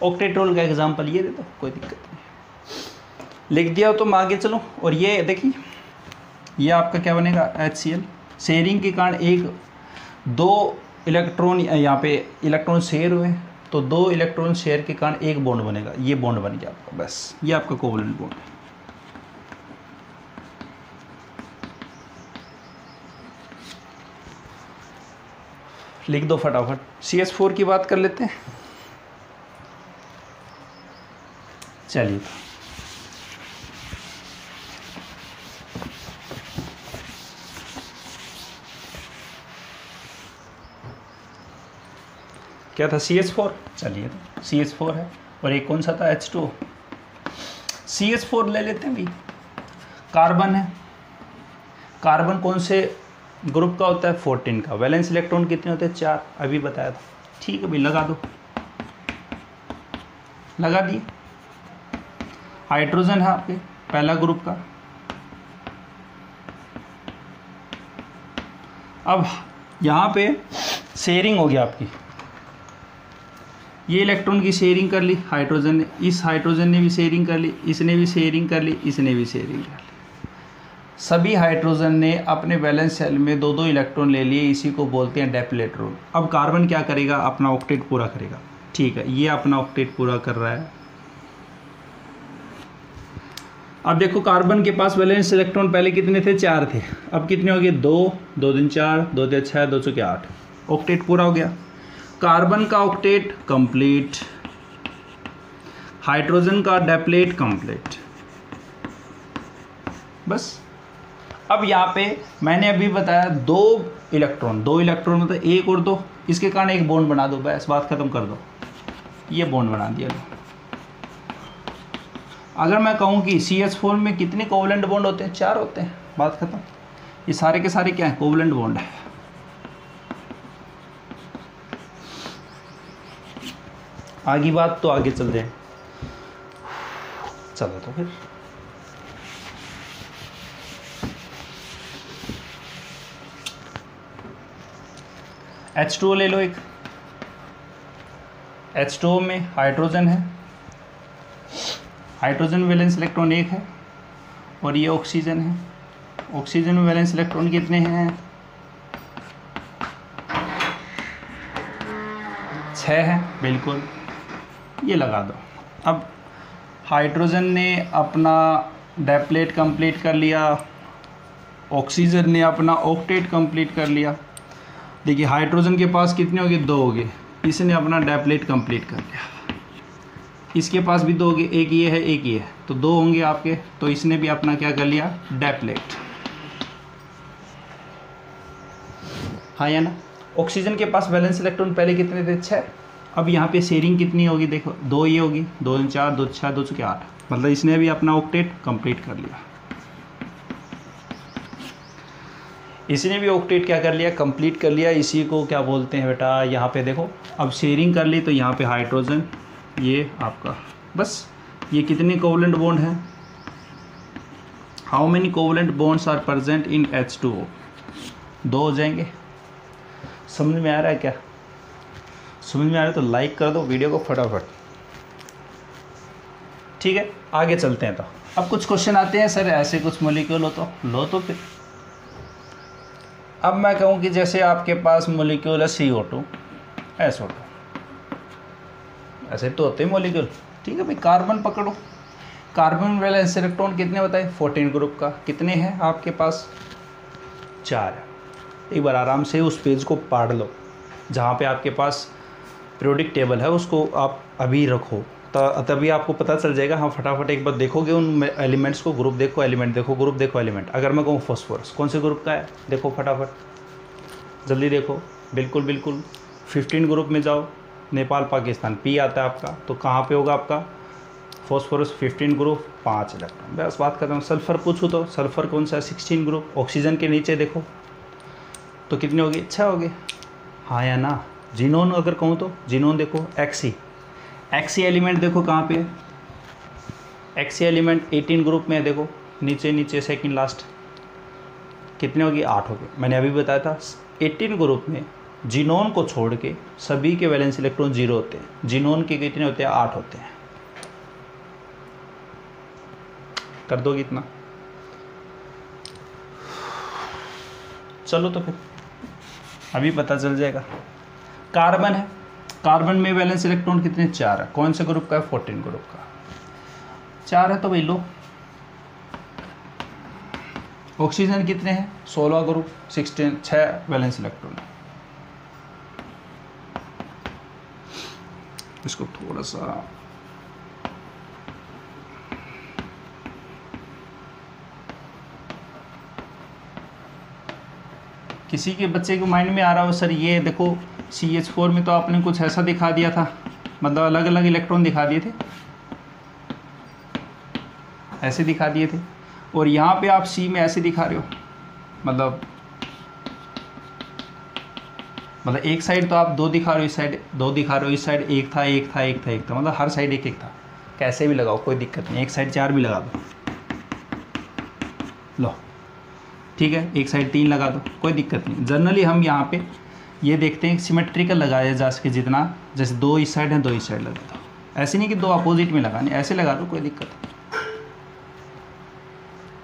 ऑक्टेट रूल का एग्जांपल ये दे दो, कोई दिक्कत नहीं, लिख दिया हो तो आगे चलो। और ये देखिए, ये आपका क्या बनेगा, HCl, शेयरिंग के कारण दो इलेक्ट्रॉन यहाँ पे इलेक्ट्रॉन शेयर हुए, तो 2 इलेक्ट्रॉन शेयर के कारण एक बॉन्ड बनेगा, ये बॉन्ड बन गया आपका, बस ये आपका कोवलेंट बॉन्ड है। लिख दो फटाफट। CH4 की बात कर लेते हैं। चलिए, क्या था CH4, चलिए CH4 है, और एक कौन सा था H2O। CH4 ले लेते हैं भी। कार्बन है, कार्बन कौन से ग्रुप का होता है, 14 का। वैलेंस इलेक्ट्रॉन कितने होते हैं, 4, अभी बताया था। ठीक है भाई, लगा दो, लगा दिए। हाइड्रोजन है आपके पहला ग्रुप का। अब यहाँ पे शेयरिंग हो गया आपकी, ये इलेक्ट्रॉन की शेयरिंग कर ली हाइड्रोजन ने, इस हाइड्रोजन ने भी शेयरिंग कर ली, इसने भी शेयरिंग कर ली, इसने भी शेयरिंग कर ली। सभी हाइड्रोजन ने अपने वैलेंस शेल में 2-2 इलेक्ट्रॉन ले लिए, इसी को बोलते हैं डैप्लेट रूल। अब कार्बन क्या करेगा, अपना ऑक्टेट पूरा करेगा। ठीक है, ये अपना ऑक्टेट पूरा कर रहा है। अब देखो कार्बन के पास वैलेंस इलेक्ट्रॉन पहले कितने थे, 4 थे, अब कितने हो गए, 2, 2 दूनी 4, 2 दूनी 6, 2 चौके 8, ऑक्टेट पूरा हो गया। कार्बन का ऑक्टेट कंप्लीट, हाइड्रोजन का डैप्लेट कंप्लीट, बस। अब यहाँ पे मैंने अभी बताया 2 इलेक्ट्रॉन मतलब 1 और 2, इसके कारण एक बॉन्ड बना दो, बस बात खत्म कर दो, ये बॉन्ड बना दिया। अगर मैं कहूँ कि CH4 में कितने कोवलेंट बॉन्ड होते हैं, 4 होते हैं, बात खत्म। ये सारे के सारे क्या है, कोवलेंट बॉन्ड है। आगे बात तो आगे चलते हैं, चलो तो फिर H2O ले लो एक। H2O में हाइड्रोजन है, हाइड्रोजन में वैलेंस इलेक्ट्रॉन 1 है, और ये ऑक्सीजन है। ऑक्सीजन में वैलेंस इलेक्ट्रॉन कितने हैं, 6 है, बिल्कुल, ये लगा दो। अब हाइड्रोजन ने अपना डैप्लेट कंप्लीट कर लिया, ऑक्सीजन ने अपना ऑक्टेट कंप्लीट कर लिया। देखिए हाइड्रोजन के पास कितने हो गए, 2 हो गए, इसने अपना डैप्लेट कंप्लीट कर लिया। इसके पास भी 2 हो गए, एक ये है एक ये है, तो 2 होंगे आपके, तो इसने भी अपना क्या कर लिया, डैप्लेट। हाँ या ना। ऑक्सीजन के पास वैलेंस इलेक्ट्रॉन पहले कितने थे, 6। अब यहाँ पे शेयरिंग कितनी होगी, देखो 2 ये होगी, 2 दूनी 4, 2 6, 2 चौके 8, मतलब इसने भी अपना ऑक्टेट कंप्लीट कर लिया। इसने भी ऑक्टेट क्या कर लिया, कंप्लीट कर लिया। इसी को क्या बोलते हैं बेटा, यहाँ पे देखो, अब शेयरिंग कर ली, तो यहाँ पे हाइड्रोजन, ये आपका, बस। ये कितने कोवलेंट बॉन्ड हैं, how many covalent bonds are present in H2O, 2 हो जाएंगे। समझ में आ रहा है क्या, समझ में आ रहा है तो लाइक कर दो वीडियो को फटाफट। ठीक है, आगे चलते हैं। तो अब कुछ क्वेश्चन आते हैं, सर ऐसे कुछ मॉलिक्यूल हो तो लो, तो फिर अब मैं कहूँ कि जैसे आपके पास मॉलिक्यूल है CO2 SO2, ऐसे तो होते हैं मॉलिक्यूल। ठीक है भाई, कार्बन पकड़ो, कार्बन वैलेंस इलेक्ट्रॉन कितने बताए, 14 ग्रुप का। कितने हैं आपके पास, 4 है। एक बार आराम से उस पेज को पढ़ लो, जहाँ पे आपके पास पीरियोडिक टेबल है, उसको आप अभी रखो, तभी आपको पता चल जाएगा। हाँ, फटाफट एक बार देखोगे उन एलिमेंट्स को, ग्रुप देखो एलिमेंट देखो, ग्रुप देखो एलिमेंट। अगर मैं कहूँ फॉस्फोरस कौन से ग्रुप का है, देखो फटाफट जल्दी देखो, बिल्कुल 15 ग्रुप में जाओ, नेपाल पाकिस्तान P आता है आपका, तो कहाँ पे होगा आपका फॉस्फोरस, 15 ग्रुप, 5 इलेक्ट्रॉन, बस बात खत्म। सल्फर पूछूँ तो सल्फर कौन सा है, 16 ग्रुप। ऑक्सीजन के नीचे देखो तो कितने हो गए, 6 हो गए। हाँ या ना। जीनोन अगर कहूँ तो जीनोन देखो, एक्सी एलिमेंट देखो कहाँ पे है, एक्सी एलिमेंट 18 ग्रुप में है, देखो नीचे सेकंड लास्ट, कितने हो गए, 8 हो गए। मैंने अभी बताया था 18 ग्रुप में जीनोन को छोड़ के सभी के वैलेंस इलेक्ट्रॉन 0 होते हैं। जीनोन के कितने होते हैं, 8 होते हैं। कर दो कितना, चलो तो फिर अभी पता चल जाएगा। कार्बन है, कार्बन में वैलेंस इलेक्ट्रॉन कितने? 4 है। कौन से ग्रुप का है? 14 ग्रुप का। 4 है तो भाई लो। ऑक्सीजन कितने हैं? 16 ग्रुप, 6 वैलेंस इलेक्ट्रॉन। इसको थोड़ा सा किसी के बच्चे के माइंड में आ रहा हो सर ये देखो CH4 में तो आपने कुछ ऐसा दिखा दिया था, मतलब अलग अलग इलेक्ट्रॉन दिखा दिए थे, ऐसे दिखा दिए थे, और यहाँ पे आप C में ऐसे दिखा रहे हो। मतलब एक साइड तो आप 2 दिखा रहे हो, इस साइड 2 दिखा रहे हो, इस साइड एक था, मतलब हर साइड एक था। कैसे भी लगाओ कोई दिक्कत नहीं, एक साइड 4 भी लगा दो, लो ठीक है, एक साइड 3 लगा दो, कोई दिक्कत नहीं। जनरली हम यहाँ पे ये देखते हैं सिमेट्रिकल लगाया जा सके जितना, जैसे 2 इस साइड हैं 2 इस साइड लगा दो, ऐसे नहीं कि 2 अपोजिट में लगाने, ऐसे लगा दो, कोई दिक्कत नहीं।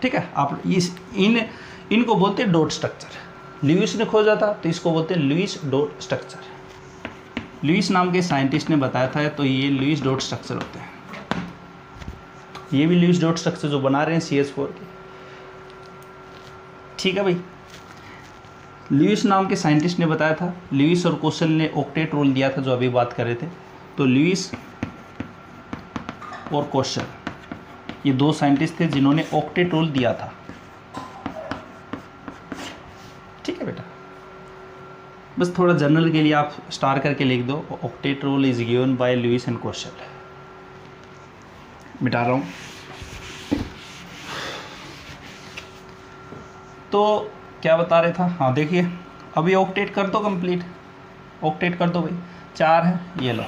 ठीक है, आप इनको बोलते हैं डॉट स्ट्रक्चर। लुईस ने खोजा था तो इसको बोलते हैं लुईस डॉट स्ट्रक्चर। लुईस नाम के साइंटिस्ट ने बताया था, तो ये लुईस डॉट स्ट्रक्चर होते हैं। ये भी लुईस डॉट स्ट्रक्चर जो बना रहे हैं CH4 के। ठीक है भाई, लुईस नाम के साइंटिस्ट ने बताया था। लुईस और कोशल ने ऑक्टेट रूल दिया था जो अभी बात कर रहे थे। तो लुईस और कोशल ये 2 साइंटिस्ट थे जिन्होंने ऑक्टेट रूल दिया था। ठीक है बेटा, बस थोड़ा जर्नल के लिए आप स्टार करके लिख दो, octet rule is given by Lewis and Kossel. मिटा रहा हूँ। तो क्या बता रहे था? हाँ देखिए, अभी ऑक्टेट कर दो कंप्लीट, ऑक्टेट कर दो भाई। 4 है, ये लो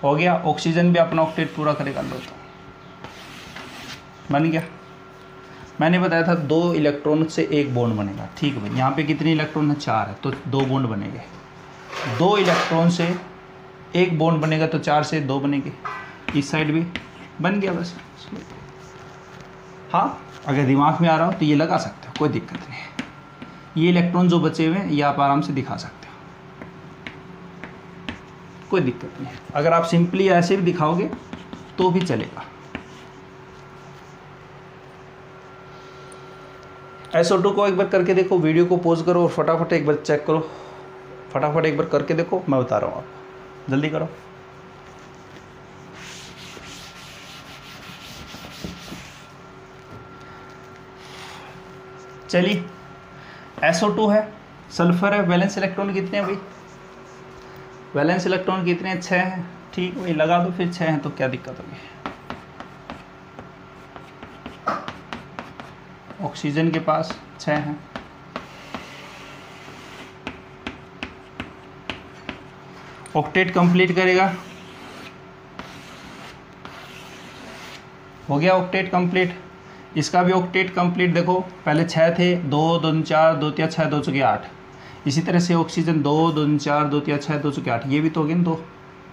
हो गया। ऑक्सीजन भी अपना ऑक्टेट पूरा करेगा, लो तो बन गया। मैंने बताया था 2 इलेक्ट्रॉन से 1 बॉन्ड बनेगा। ठीक है भाई, यहाँ पे कितने इलेक्ट्रॉन है? 4 है, तो 2 बॉन्ड बनेंगे। 2 इलेक्ट्रॉन से 1 बॉन्ड बनेगा तो 4 से 2 बनेंगे। इस साइड भी बन गया बस। हाँ, अगर दिमाग में आ रहा हो तो ये लगा सकते हो, कोई दिक्कत नहीं है। ये इलेक्ट्रॉन जो बचे हुए हैं ये आप आराम से दिखा सकते हो, कोई दिक्कत नहीं है। अगर आप सिंपली ऐसे भी दिखाओगे तो भी चलेगा। SO2 को एक बार करके देखो, वीडियो को पॉज करो और फटाफट एक बार चेक करो, फटाफट एक बार करके देखो, मैं बता रहा हूँ आपको, जल्दी करो। चलिए, SO2 है, सल्फर है, वैलेंस इलेक्ट्रॉन कितने हैं भाई? वैलेंस इलेक्ट्रॉन कितने हैं? 6 हैं। ठीक भाई, लगा दो फिर, 6 हैं तो क्या दिक्कत होगी। ऑक्सीजन के पास 6 हैं। ऑक्टेट कंप्लीट करेगा, हो गया ऑक्टेट कंप्लीट। इसका भी ऑक्टेट कंप्लीट। देखो पहले 6 थे, 2 2 4 2 3 6 2 चुके 8। इसी तरह से ऑक्सीजन 2 2 4 2 3 6 2 चुके 8। ये भी तो हो गए ना 2।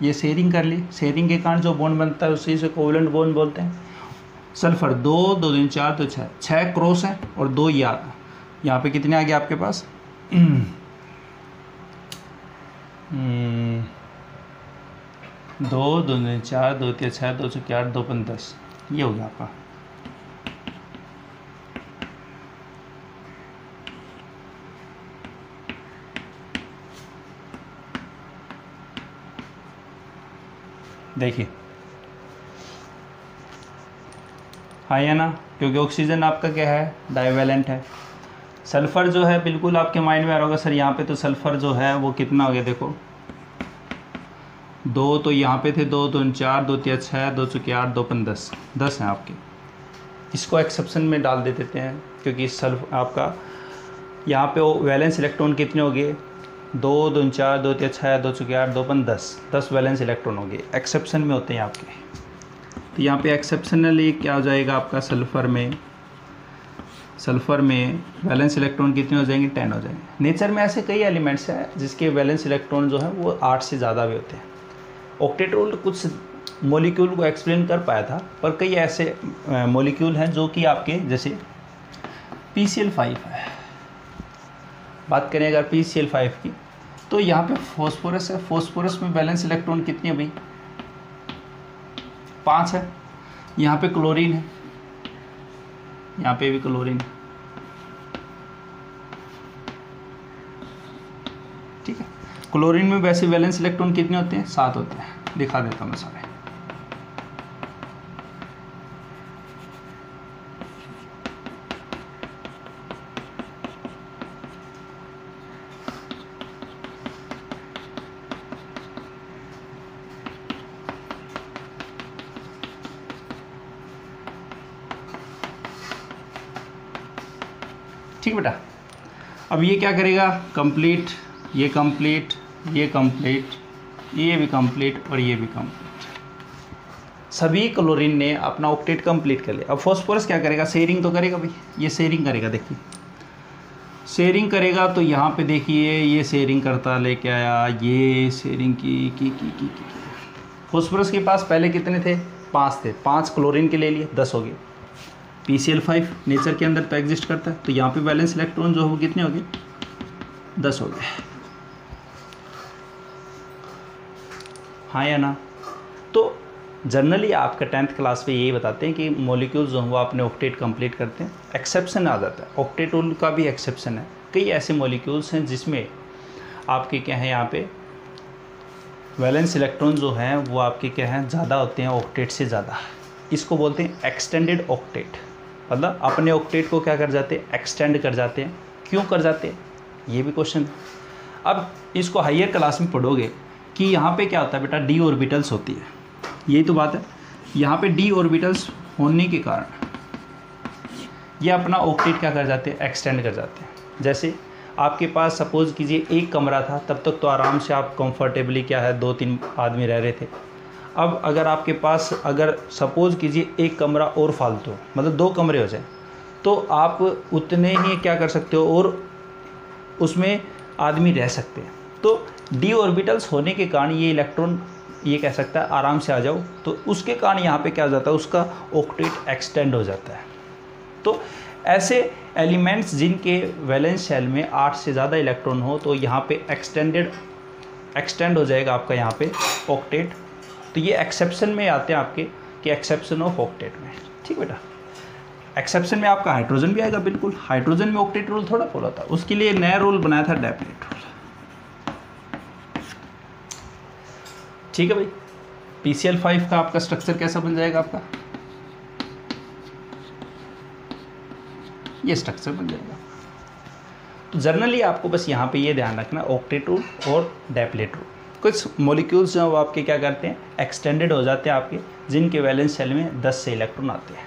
ये शेयरिंग कर ली, शेयरिंग के कारण जो बॉन्ड बनता है उसी से कोवेलेंट बॉन्ड बोलते हैं। सल्फर 2 2 3 4 2 6, 6 क्रॉस है और 2 यहाँ पे कितने आ गए आपके पास? 2 2 4 2 3 6 2 चुके 8 2 5 10, ये हो गया आपका। देखिए हाँ या ना, क्योंकि ऑक्सीजन आपका क्या है? डाइवैलेंट है। सल्फ़र जो है बिल्कुल आपके माइंड में आ रहा होगा सर यहाँ पे तो सल्फ़र जो है वो कितना हो गया? देखो 2 तो यहाँ पे थे, 2 2 4 2 3 6 2 चुके 8 2 5 10, 10 हैं आपके। इसको एक्सेप्शन में डाल दे देते हैं क्योंकि सल्फ आपका यहाँ पे वैलेंस इलेक्ट्रॉन कितने हो गए? 2 2 4 2 3 6 2 चुके 8 2 5 10, 10 वैलेंस इलेक्ट्रॉन हो गए। एक्सेप्शन में होते हैं आपके। तो यहाँ पे एक्सेप्शनली क्या हो जाएगा आपका? सल्फ़र में वैलेंस इलेक्ट्रॉन कितने हो जाएंगे? 10 हो जाएंगे। नेचर में ऐसे कई एलिमेंट्स हैं जिसके वैलेंस इलेक्ट्रॉन जो है वो 8 से ज़्यादा भी होते हैं। ऑक्टेट रूल कुछ मॉलिक्यूल को एक्सप्लेन कर पाया था, पर कई ऐसे मॉलिक्यूल हैं जो कि आपके जैसे PCl5 है, बात करें अगर PCl5 की, तो यहाँ पे फॉस्फोरस है, फॉस्फोरस में वैलेंस इलेक्ट्रॉन कितनी है भाई, 5 है। यहाँ पे क्लोरीन है, यहाँ पे भी क्लोरीन है, ठीक है। क्लोरीन में वैसे वैलेंस इलेक्ट्रॉन कितने होते हैं, 7 होते हैं, दिखा देता हूँ मैं सारे। ठीक बेटा, अब ये क्या करेगा, कंप्लीट, ये कंप्लीट, ये कंप्लीट, ये भी कंप्लीट और ये भी कंप्लीट। सभी क्लोरीन ने अपना ऑक्टेट कंप्लीट कर लिया। अब फॉस्फोरस क्या करेगा, शेयरिंग तो करेगा भाई, ये शेयरिंग करेगा, देखिए शेयरिंग करेगा। तो यहाँ पे देखिए ये शेयरिंग करता लेके आया, ये शेयरिंग की। फॉस्फोरस के पास पहले कितने थे, 5 थे, 5 क्लोरीन के ले लिए, 10 हो गए। PCl5 नेचर के अंदर तो एग्जिस्ट करता है, तो यहाँ पे वैलेंस इलेक्ट्रॉन जो हो कितने हो गए, 10 हो गए, हाँ या ना। तो जनरली आपका 10th क्लास में यही बताते हैं कि मॉलिक्यूल्स जो वो अपने ऑक्टेट कंप्लीट करते हैं। एक्सेप्शन आ जाता है, ऑक्टेट रूल का भी एक्सेप्शन है। कई ऐसे मॉलिक्यूल्स हैं जिसमें आपके क्या है, यहाँ पे वैलेंस इलेक्ट्रॉन जो हैं वो आपके क्या हैं, ज़्यादा होते हैं ऑक्टेट से ज़्यादा। इसको बोलते हैं एक्सटेंडेड ऑक्टेट, मतलब अपने ऑक्टेट को क्या कर जाते हैं, एक्सटेंड कर जाते हैं। क्यों कर जाते हैं, ये भी क्वेश्चन। अब इसको हायर क्लास में पढ़ोगे कि यहाँ पे क्या होता है बेटा, डी ऑर्बिटल्स होती है, यही तो बात है। यहाँ पे डी ऑर्बिटल्स होने के कारण ये अपना ऑक्टेट क्या कर जाते हैं, एक्सटेंड कर जाते हैं। जैसे आपके पास सपोज़ कीजिए एक कमरा था, तब तक तो आराम से आप कंफर्टेबली क्या है 2-3 आदमी रह रहे थे। अब अगर आपके पास अगर सपोज़ कीजिए एक कमरा और फालतू, मतलब 2 कमरे हो जाए, तो आप उतने ही क्या कर सकते हो और उसमें आदमी रह सकते हैं। तो डी ऑर्बिटल्स होने के कारण ये इलेक्ट्रॉन ये कह सकता है आराम से आ जाओ, तो उसके कारण यहाँ पे क्या हो जाता है, उसका ऑक्टेट एक्सटेंड हो जाता है। तो ऐसे एलिमेंट्स जिनके वैलेंस शेल में 8 से ज़्यादा इलेक्ट्रॉन हो, तो यहाँ पे एक्सटेंड हो जाएगा आपका यहाँ पे ऑक्टेट। तो ये एक्सेप्शन में आते हैं आपके कि एक्सेप्शन ऑफ ऑक्टेट में, ठीक बेटा। एक्सेप्शन में आपका हाइड्रोजन भी आएगा, बिल्कुल। हाइड्रोजन में ऑक्टेट रूल थोड़ा फॉलो था, उसके लिए नया रूल बनाया था, डेप्लेट रूल, ठीक है भाई। PCl5 का आपका स्ट्रक्चर कैसा बन जाएगा, आपका ये स्ट्रक्चर बन जाएगा। तो जनरली आपको बस यहाँ पे ये ध्यान रखना, ऑक्टेट रूल और डेप्लेट रूल। कुछ मॉलिक्यूल्स जो आपके क्या करते हैं, एक्सटेंडेड हो जाते हैं आपके, जिनके वैलेंस शेल में 10 से इलेक्ट्रॉन आते हैं।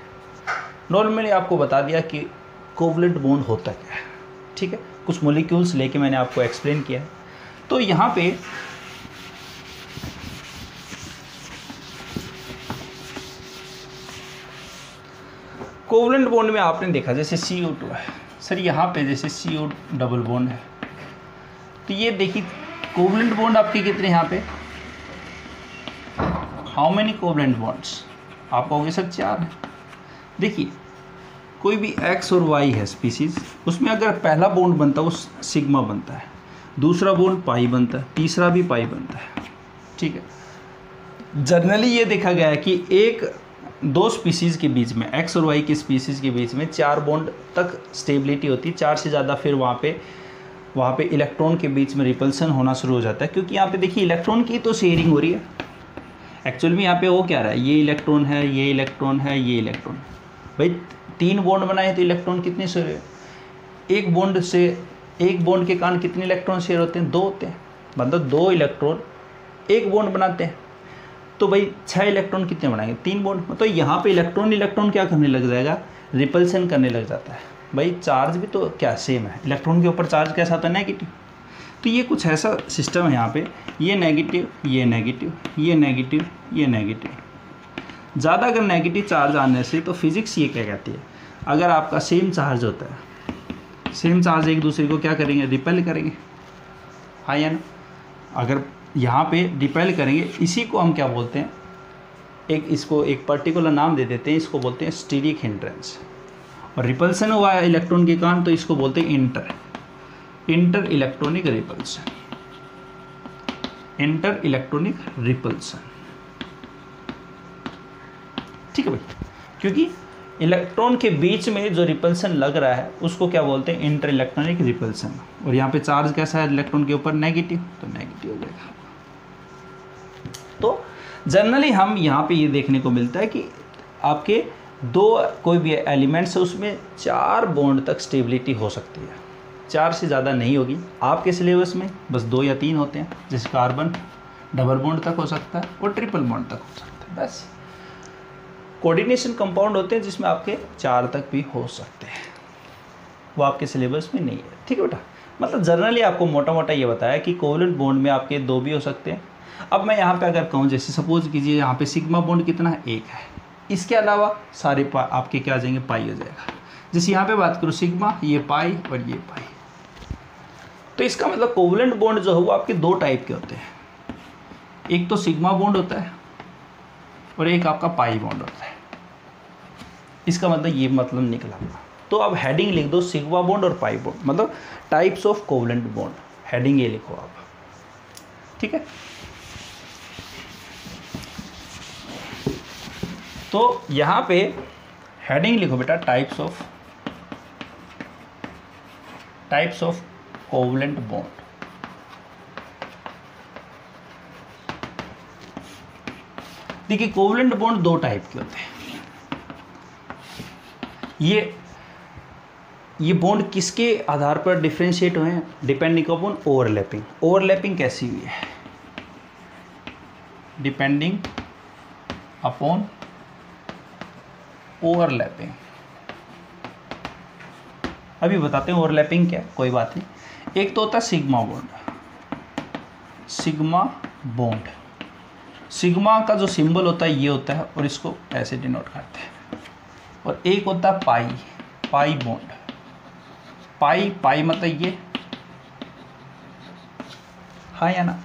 नॉर्मली आपको बता दिया कि कोवलेंट बॉन्ड होता क्या है, ठीक है। कुछ मॉलिक्यूल्स लेके मैंने आपको एक्सप्लेन किया है। तो यहाँ पे कोवलेंट बॉन्ड में आपने देखा जैसे CO2 है, सर यहाँ पे जैसे CO डबल बॉन्ड है, तो ये देखिए कोवलेंट बॉन्ड आपके कितने यहाँ पे, हाउ मेनी कोवलेंट बॉन्ड्स, आप कहोगे सर 4 है। देखिए कोई भी X और Y है स्पीसीज, उसमें अगर पहला बॉन्ड बनता है वो सिग्मा बनता है, दूसरा बॉन्ड पाई बनता है, तीसरा भी पाई बनता है, ठीक है। जनरली ये देखा गया है कि 1-2 स्पीसीज़ के बीच में, X और Y की स्पीसीज़ के बीच में 4 बॉन्ड तक स्टेबिलिटी होती है, 4 से ज़्यादा फिर वहाँ पे इलेक्ट्रॉन के बीच में रिपल्सन होना शुरू हो जाता है। क्योंकि यहाँ पे देखिए इलेक्ट्रॉन की तो शेयरिंग हो रही है, एक्चुअल में यहाँ पे वो क्या रहा है, ये इलेक्ट्रॉन है, ये इलेक्ट्रॉन है, ये इलेक्ट्रॉन। भाई 3 बॉन्ड बनाए तो इलेक्ट्रॉन कितने शेयर है, एक बॉन्ड के कारण कितने इलेक्ट्रॉन शेयर होते हैं, 2 होते हैं, मतलब 2 इलेक्ट्रॉन एक बॉन्ड बनाते हैं। तो भाई 6 इलेक्ट्रॉन कितने बनाएंगे, 3 बॉन्ड। तो यहाँ पे इलेक्ट्रॉन क्या करने लग जाएगा, रिपल्सन करने लग जाता है। भाई चार्ज भी तो क्या सेम है, इलेक्ट्रॉन के ऊपर चार्ज कैसा होता है, नेगेटिव। तो ये कुछ ऐसा सिस्टम है यहाँ पे, ये नेगेटिव, ये नेगेटिव, ये नेगेटिव, ये नेगेटिव। ज़्यादा अगर नेगेटिव चार्ज आने से तो फिजिक्स ये क्या कहती है, अगर आपका सेम चार्ज होता है, सेम चार्ज एक दूसरे को क्या करेंगे, रिपेल करेंगे, हाँ या ना। अगर यहाँ पे रिपेल करेंगे, इसी को हम क्या बोलते हैं, इसको एक पर्टिकुलर नाम दे देते हैं, इसको बोलते हैं स्टीरिक हिंड्रेंस। और रिपल्सन हुआ है इलेक्ट्रॉन के कारण, तो इसको बोलते हैं inter. Inter electronic repulsion, inter electronic repulsion. ठीक है भाई, क्योंकि इलेक्ट्रॉन के बीच में जो रिपल्सन लग रहा है उसको क्या बोलते हैं, इंटर इलेक्ट्रॉनिक रिपल्सन। और यहाँ पे चार्ज कैसा है इलेक्ट्रॉन के ऊपर, नेगेटिव, तो नेगेटिव हो जाएगा। तो जनरली हम यहाँ पे ये देखने को मिलता है कि आपके दो कोई भी एलिमेंट्स है उसमें 4 बॉन्ड तक स्टेबिलिटी हो सकती है, 4 से ज़्यादा नहीं होगी। आपके सिलेबस में बस 2 या 3 होते हैं, जैसे कार्बन डबल बॉन्ड तक हो सकता है और ट्रिपल बॉन्ड तक हो सकता है। बस कोऑर्डिनेशन कंपाउंड होते हैं जिसमें आपके 4 तक भी हो सकते हैं, वो आपके सिलेबस में नहीं है। ठीक है बेटा, मतलब जनरली आपको मोटा मोटा ये बताया कि कोवलेंट बॉन्ड में आपके 2 भी हो सकते हैं। अब मैं यहाँ पे अगर कहूँ, जैसे सपोज कीजिए यहाँ पे सिग्मा बॉन्ड कितना है, 1 है, इसके अलावा सारे आपके क्या आ जाएंगे, पाई हो जाएगा। जैसे यहाँ पे बात करूँ सिग्मा, ये पाई और ये पाई, तो इसका मतलब कोवलेंट बॉन्ड जो है वो आपके 2 टाइप के होते हैं, एक तो सिग्मा बॉन्ड होता है और एक आपका पाई बॉन्ड होता है। इसका मतलब ये मतलब निकला। तो अब हेडिंग लिख दो, सिग्मा बॉन्ड और पाई बॉन्ड, मतलब types of covalent bond, heading ये लिखो आप। ठीक है, तो यहाँ पे हेडिंग लिखो बेटा, टाइप्स ऑफ कोवलेंट बॉन्ड। देखिए कोवलेंट बॉन्ड 2 टाइप के होते हैं। ये बॉन्ड किसके आधार पर डिफरेंशिएट हुए हैं, डिपेंडिंग अपॉन ओवरलैपिंग। ओवरलैपिंग कैसी हुई है, डिपेंडिंग अपॉन ओवरलैपिंग। अभी बताते हैं ओवरलैपिंग क्या है, कोई बात नहीं। एक तो होता है sigma bond, sigma bond, sigma का जो सिंबल होता है ये होता है और इसको ऐसे डिनोट करते हैं। और एक होता है पाई बॉन्ड, पाई मतलब ये, हाँ या ना।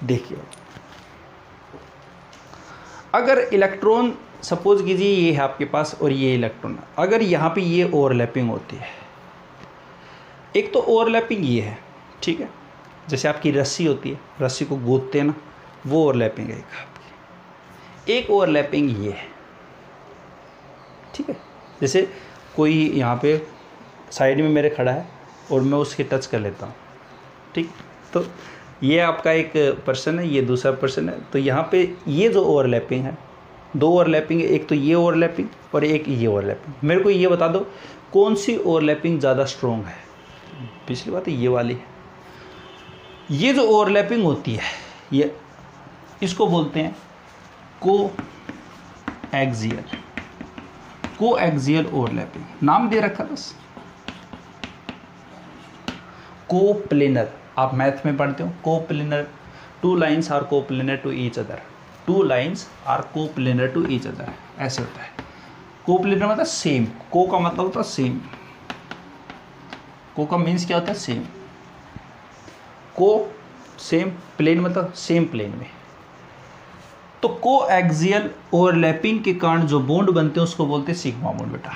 देखिए अगर इलेक्ट्रॉन सपोज कीजिए ये है आपके पास और ये इलेक्ट्रॉन, अगर यहाँ पे ये ओवरलैपिंग होती है, एक तो ओवरलैपिंग ये है, ठीक है, जैसे आपकी रस्सी होती है, रस्सी को गोदते हैं ना, वो ओवरलैपिंग है आपकी। एक ओवरलैपिंग ये है, ठीक है, जैसे कोई यहाँ पे साइड में मेरे खड़ा है और मैं उसके टच कर लेता हूँ, ठीक, तो ये आपका एक पर्सन है, ये दूसरा पर्सन है, तो यहाँ पे ये जो ओवरलैपिंग है, 2 ओवरलैपिंग है, एक तो ये ओवरलैपिंग और एक ये ओवरलैपिंग। मेरे को ये बता दो कौन सी ओवरलैपिंग ज़्यादा स्ट्रॉन्ग है। पिछली बात ये वाली है। ये जो ओवरलैपिंग होती है ये, इसको बोलते हैं कोएक्सियल ओवरलैपिंग, नाम दे रखा बस। कोप्लेनर, आप मैथ में पढ़ते हो, coplanar, 2 lines are coplanar to each other, 2 lines are coplanar to each other, ऐसे होता है। कोप्लेनर मतलब सेम, को का मतलब होता है सेम, को का मीन्स क्या होता है, सेम, को सेम, प्लेन मतलब सेम प्लेन में। तो कोएक्सियल ओवरलैपिंग के कारण जो बॉन्ड बनते हैं उसको बोलते हैं सिग्मा बॉन्ड बेटा।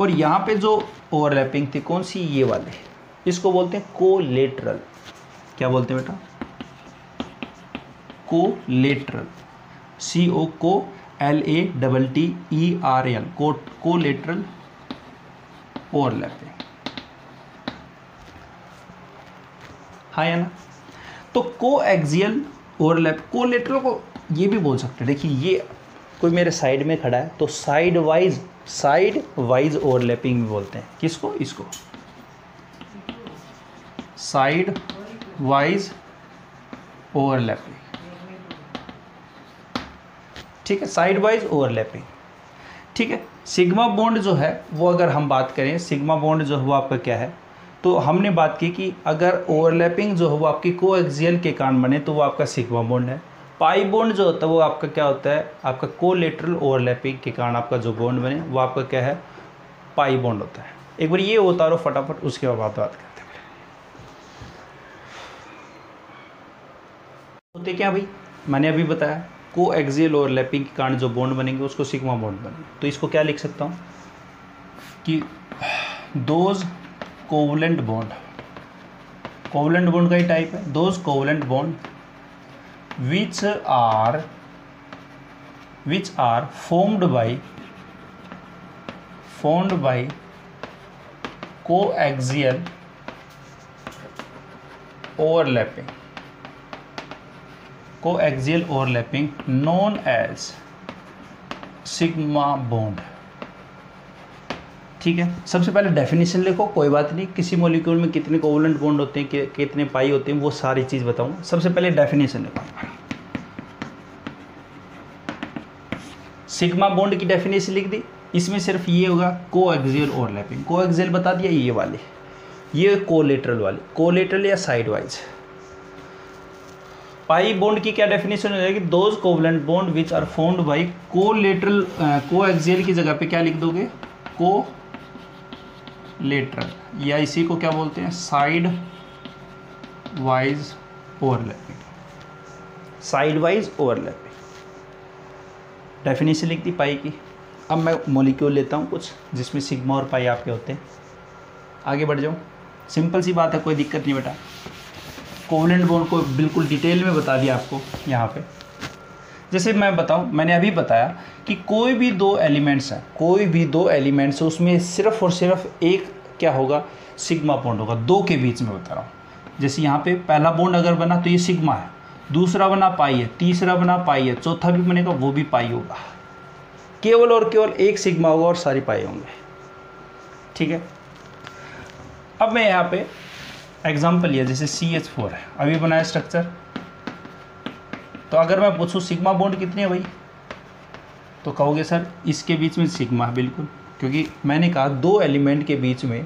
और यहाँ पे जो ओवरलैपिंग थी कौन सी, ये वाले, इसको बोलते हैं कोलेटरल। क्या बोलते हैं बेटा, कोलेटरल, COLATERL, कोलेटरल ओवरलैपिंग, हाँ या ना। तो कोएक्सियल ओवरलैप, कोलेटरल को ये भी बोल सकते हैं। देखिए ये कोई मेरे साइड में खड़ा है तो साइड वाइज ओवरलैपिंग भी बोलते हैं। किसको, इसको साइड वाइज ओवरलैपिंग, ठीक है, साइड वाइज ओवरलैपिंग, ठीक है। सिग्मा बॉन्ड जो है वो, अगर हम बात करें सिग्मा बॉन्ड जो है वो आपका क्या है, तो हमने बात की कि अगर ओवरलैपिंग जो है वो आपकी कोएक्सियल के कारण बने तो वो आपका सिग्मा बॉन्ड है। पाई बॉन्ड जो होता है वो आपका क्या होता है, आपका कोलेटरल ओवरलैपिंग के कारण आपका जो बॉन्ड बने वो आपका क्या है, पाई बॉन्ड होता है। एक बार ये उतारो फटाफट, उसके बाद बात करते हैं। होते क्या भाई, मैंने अभी बताया कोएक्सियल ओवरलैपिंग के कारण जो बॉन्ड बनेंगे उसको सिग्मा बॉन्ड बनेंगे। तो इसको क्या लिख सकता हूँ कि those covalent bond covalent bond का ही टाइप है, those covalent bond which are formed by coaxial overlapping known as sigma bond. ठीक है, सबसे पहले डेफिनेशन लिखो, कोई बात नहीं, किसी मॉलिक्यूल में कितने कोवलेंट बॉन्ड होते हैं, कितने पाई होते हैं, वो सारी चीज़ बताऊंगा। सबसे पहले डेफिनेशन लिखो, सिग्मा बॉन्ड की डेफिनेशन लिख दी। इसमें सिर्फ ये होगा कोएक्सियल ओवरलैपिंग, कोएक्सियल बता दिया, ये वाले, ये कोलेटरल वाले, कोलेटरल या साइड वाइज। पाई बॉन्ड की क्या डेफिनेशन हो जाएगी, those covalent bond which are formed by collateral, coaxial की जगह पे क्या लिख दोगे, कोलेटरल, या इसी को क्या बोलते हैं, side wise overlapping, side wise overlapping. Definition लिख दी पाई की। अब मैं मॉलिक्यूल लेता हूँ कुछ जिसमें सिग्मा और पाई आपके होते हैं। आगे बढ़ जाऊँ, सिंपल सी बात है, कोई दिक्कत नहीं बेटा। कोवलेंट बॉन्ड को बिल्कुल डिटेल में बता दिया आपको यहाँ पे। जैसे मैं बताऊँ, मैंने अभी बताया कि कोई भी दो एलिमेंट्स हैं, कोई भी दो एलिमेंट्स है, उसमें सिर्फ और सिर्फ एक क्या होगा, सिग्मा बॉन्ड होगा, दो के बीच में बता रहा हूँ। जैसे यहाँ पे पहला बॉन्ड अगर बना तो ये सिग्मा है, दूसरा बना पाई है, तीसरा बना पाई है, चौथा भी बनेगा वो भी पाई होगा। केवल और केवल एक सिग्मा होगा और सारी पाई होंगे। ठीक है, अब मैं यहाँ पे एग्जाम्पल लिया, जैसे CH4 है, अभी बनाया स्ट्रक्चर। तो अगर मैं पूछूँ सिग्मा बॉन्ड कितने है भाई, तो कहोगे सर इसके बीच में सिग्मा है, बिल्कुल, क्योंकि मैंने कहा दो एलिमेंट के बीच में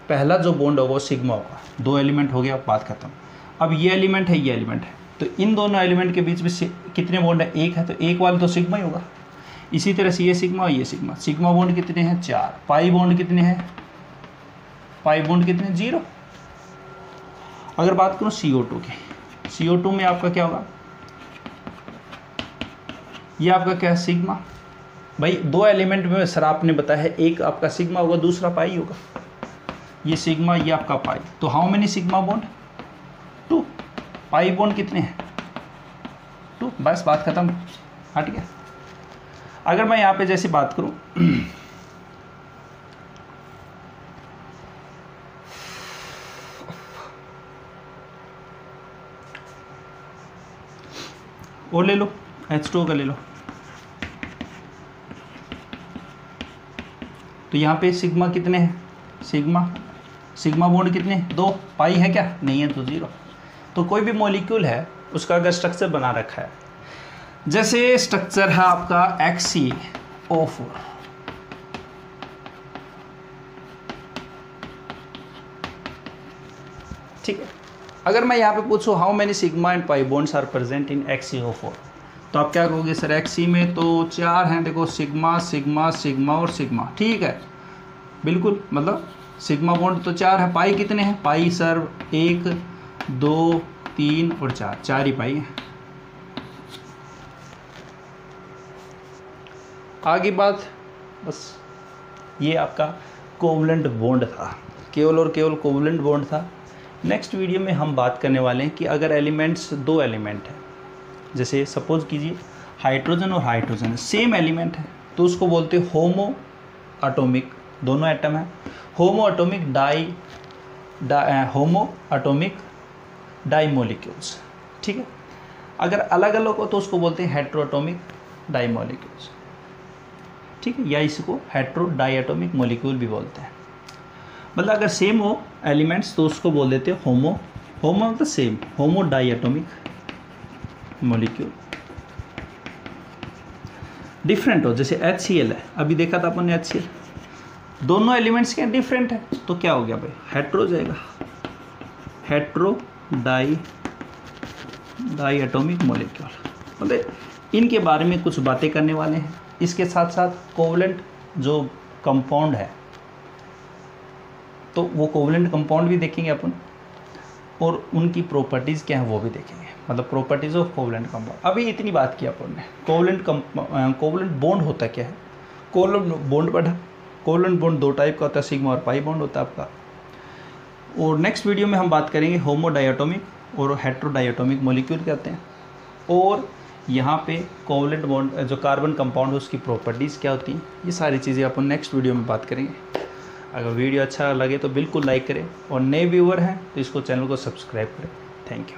पहला जो बॉन्ड होगा वो सिग्मा होगा। दो एलिमेंट हो गया, बात खत्म। अब ये एलिमेंट है, ये एलिमेंट है, तो इन दोनों एलिमेंट के बीच में कितने बॉन्ड है, एक है, तो एक वाला तो सिग्मा ही होगा। इसी तरह से ये सिग्मा और ये सिग्मा, सिग्मा बॉन्ड कितने हैं, 4। पाई बॉन्ड कितने हैं, पाई बॉन्ड कितने, 0। अगर बात करूँ CO2 की, CO2 में आपका क्या होगा, ये आपका क्या है, सिग्मा। भाई दो एलिमेंट में सर आपने बताया है, एक आपका सिग्मा होगा, दूसरा पाई होगा। ये सिग्मा, ये आपका पाई, तो how many sigma bond, 2। Pi bond कितने हैं, 2। बस बात खत्म, हट गया। अगर मैं यहाँ पे जैसे बात करूँ, और ले लो, H2O का ले लो, तो यहाँ पे सिग्मा कितने हैं, सिग्मा बॉन्ड कितने हैं, 2। पाई है क्या, नहीं है, तो 0। तो कोई भी मॉलिक्यूल है उसका अगर स्ट्रक्चर बना रखा है, जैसे स्ट्रक्चर है आपका HCO4, ठीक है। अगर मैं यहाँ पे पूछूँ how many sigma and pi bonds are present in HCO4, तो आप क्या कहोगे, सर Xc में तो 4 हैं, देखो सिग्मा सिग्मा सिग्मा और सिग्मा, ठीक है, बिल्कुल, मतलब सिग्मा बॉन्ड तो 4 है। पाई कितने हैं, पाई सर 1 2 3 और 4, 4 ही पाई है। आगे बात, बस ये आपका कोवलेंट बॉन्ड था, केवल और केवल कोवलेंट बॉन्ड था। नेक्स्ट वीडियो में हम बात करने वाले हैं कि अगर एलिमेंट्स, दो एलिमेंट हैं, जैसे सपोज कीजिए हाइड्रोजन और हाइड्रोजन सेम एलिमेंट है, तो उसको बोलते हैं होमो एटॉमिक, दोनों एटम है, होमो एटॉमिक डाई मॉलिक्यूल्स, ठीक है। अगर अलग अलग हो तो उसको बोलते हैं हेट्रो एटॉमिक डाई मॉलिक्यूल्स, ठीक है, या इसको हेट्रो डाई एटॉमिक मॉलिक्यूल भी बोलते हैं। मतलब अगर सेम हो एलिमेंट्स तो उसको बोल देते हैं होमो मतलब सेम, होमो डाई एटॉमिक मॉलिक्यूल। डिफरेंट हो, जैसे HCl है, अभी देखा था अपन ने HCl, दोनों एलिमेंट्स क्या डिफरेंट है, तो क्या हो गया भाई, हेट्रो जाएगा, हेट्रो डाई एटॉमिक मॉलिक्यूल। मतलब इनके बारे में कुछ बातें करने वाले हैं। इसके साथ साथ कोवलेंट जो कंपाउंड है, तो वो कोवलेंट कंपाउंड भी देखेंगे अपन, और उनकी प्रॉपर्टीज़ क्या हैं वो भी देखेंगे, मतलब प्रॉपर्टीज़ ऑफ कोवलेंट कंपाउंड। अभी इतनी बात की अपन ने। कोवलेंट बॉन्ड होता क्या है, कोवलेंट बॉन्ड दो टाइप का होता है, सिग्मा और पाई बॉन्ड होता है आपका। और नेक्स्ट वीडियो में हम बात करेंगे होमोडायटोमिक और हेट्रोडायटोमिक मॉलिक्यूल क्या होते हैं, और यहाँ पे कोवलेंट बॉन्ड जो कार्बन कंपाउंड है उसकी प्रॉपर्टीज़ क्या होती हैं, ये सारी चीज़ें अपन नेक्स्ट वीडियो में बात करेंगे। अगर वीडियो अच्छा लगे तो बिल्कुल लाइक करें, और नए व्यूअर हैं तो इसको चैनल को सब्सक्राइब करें। Thank you.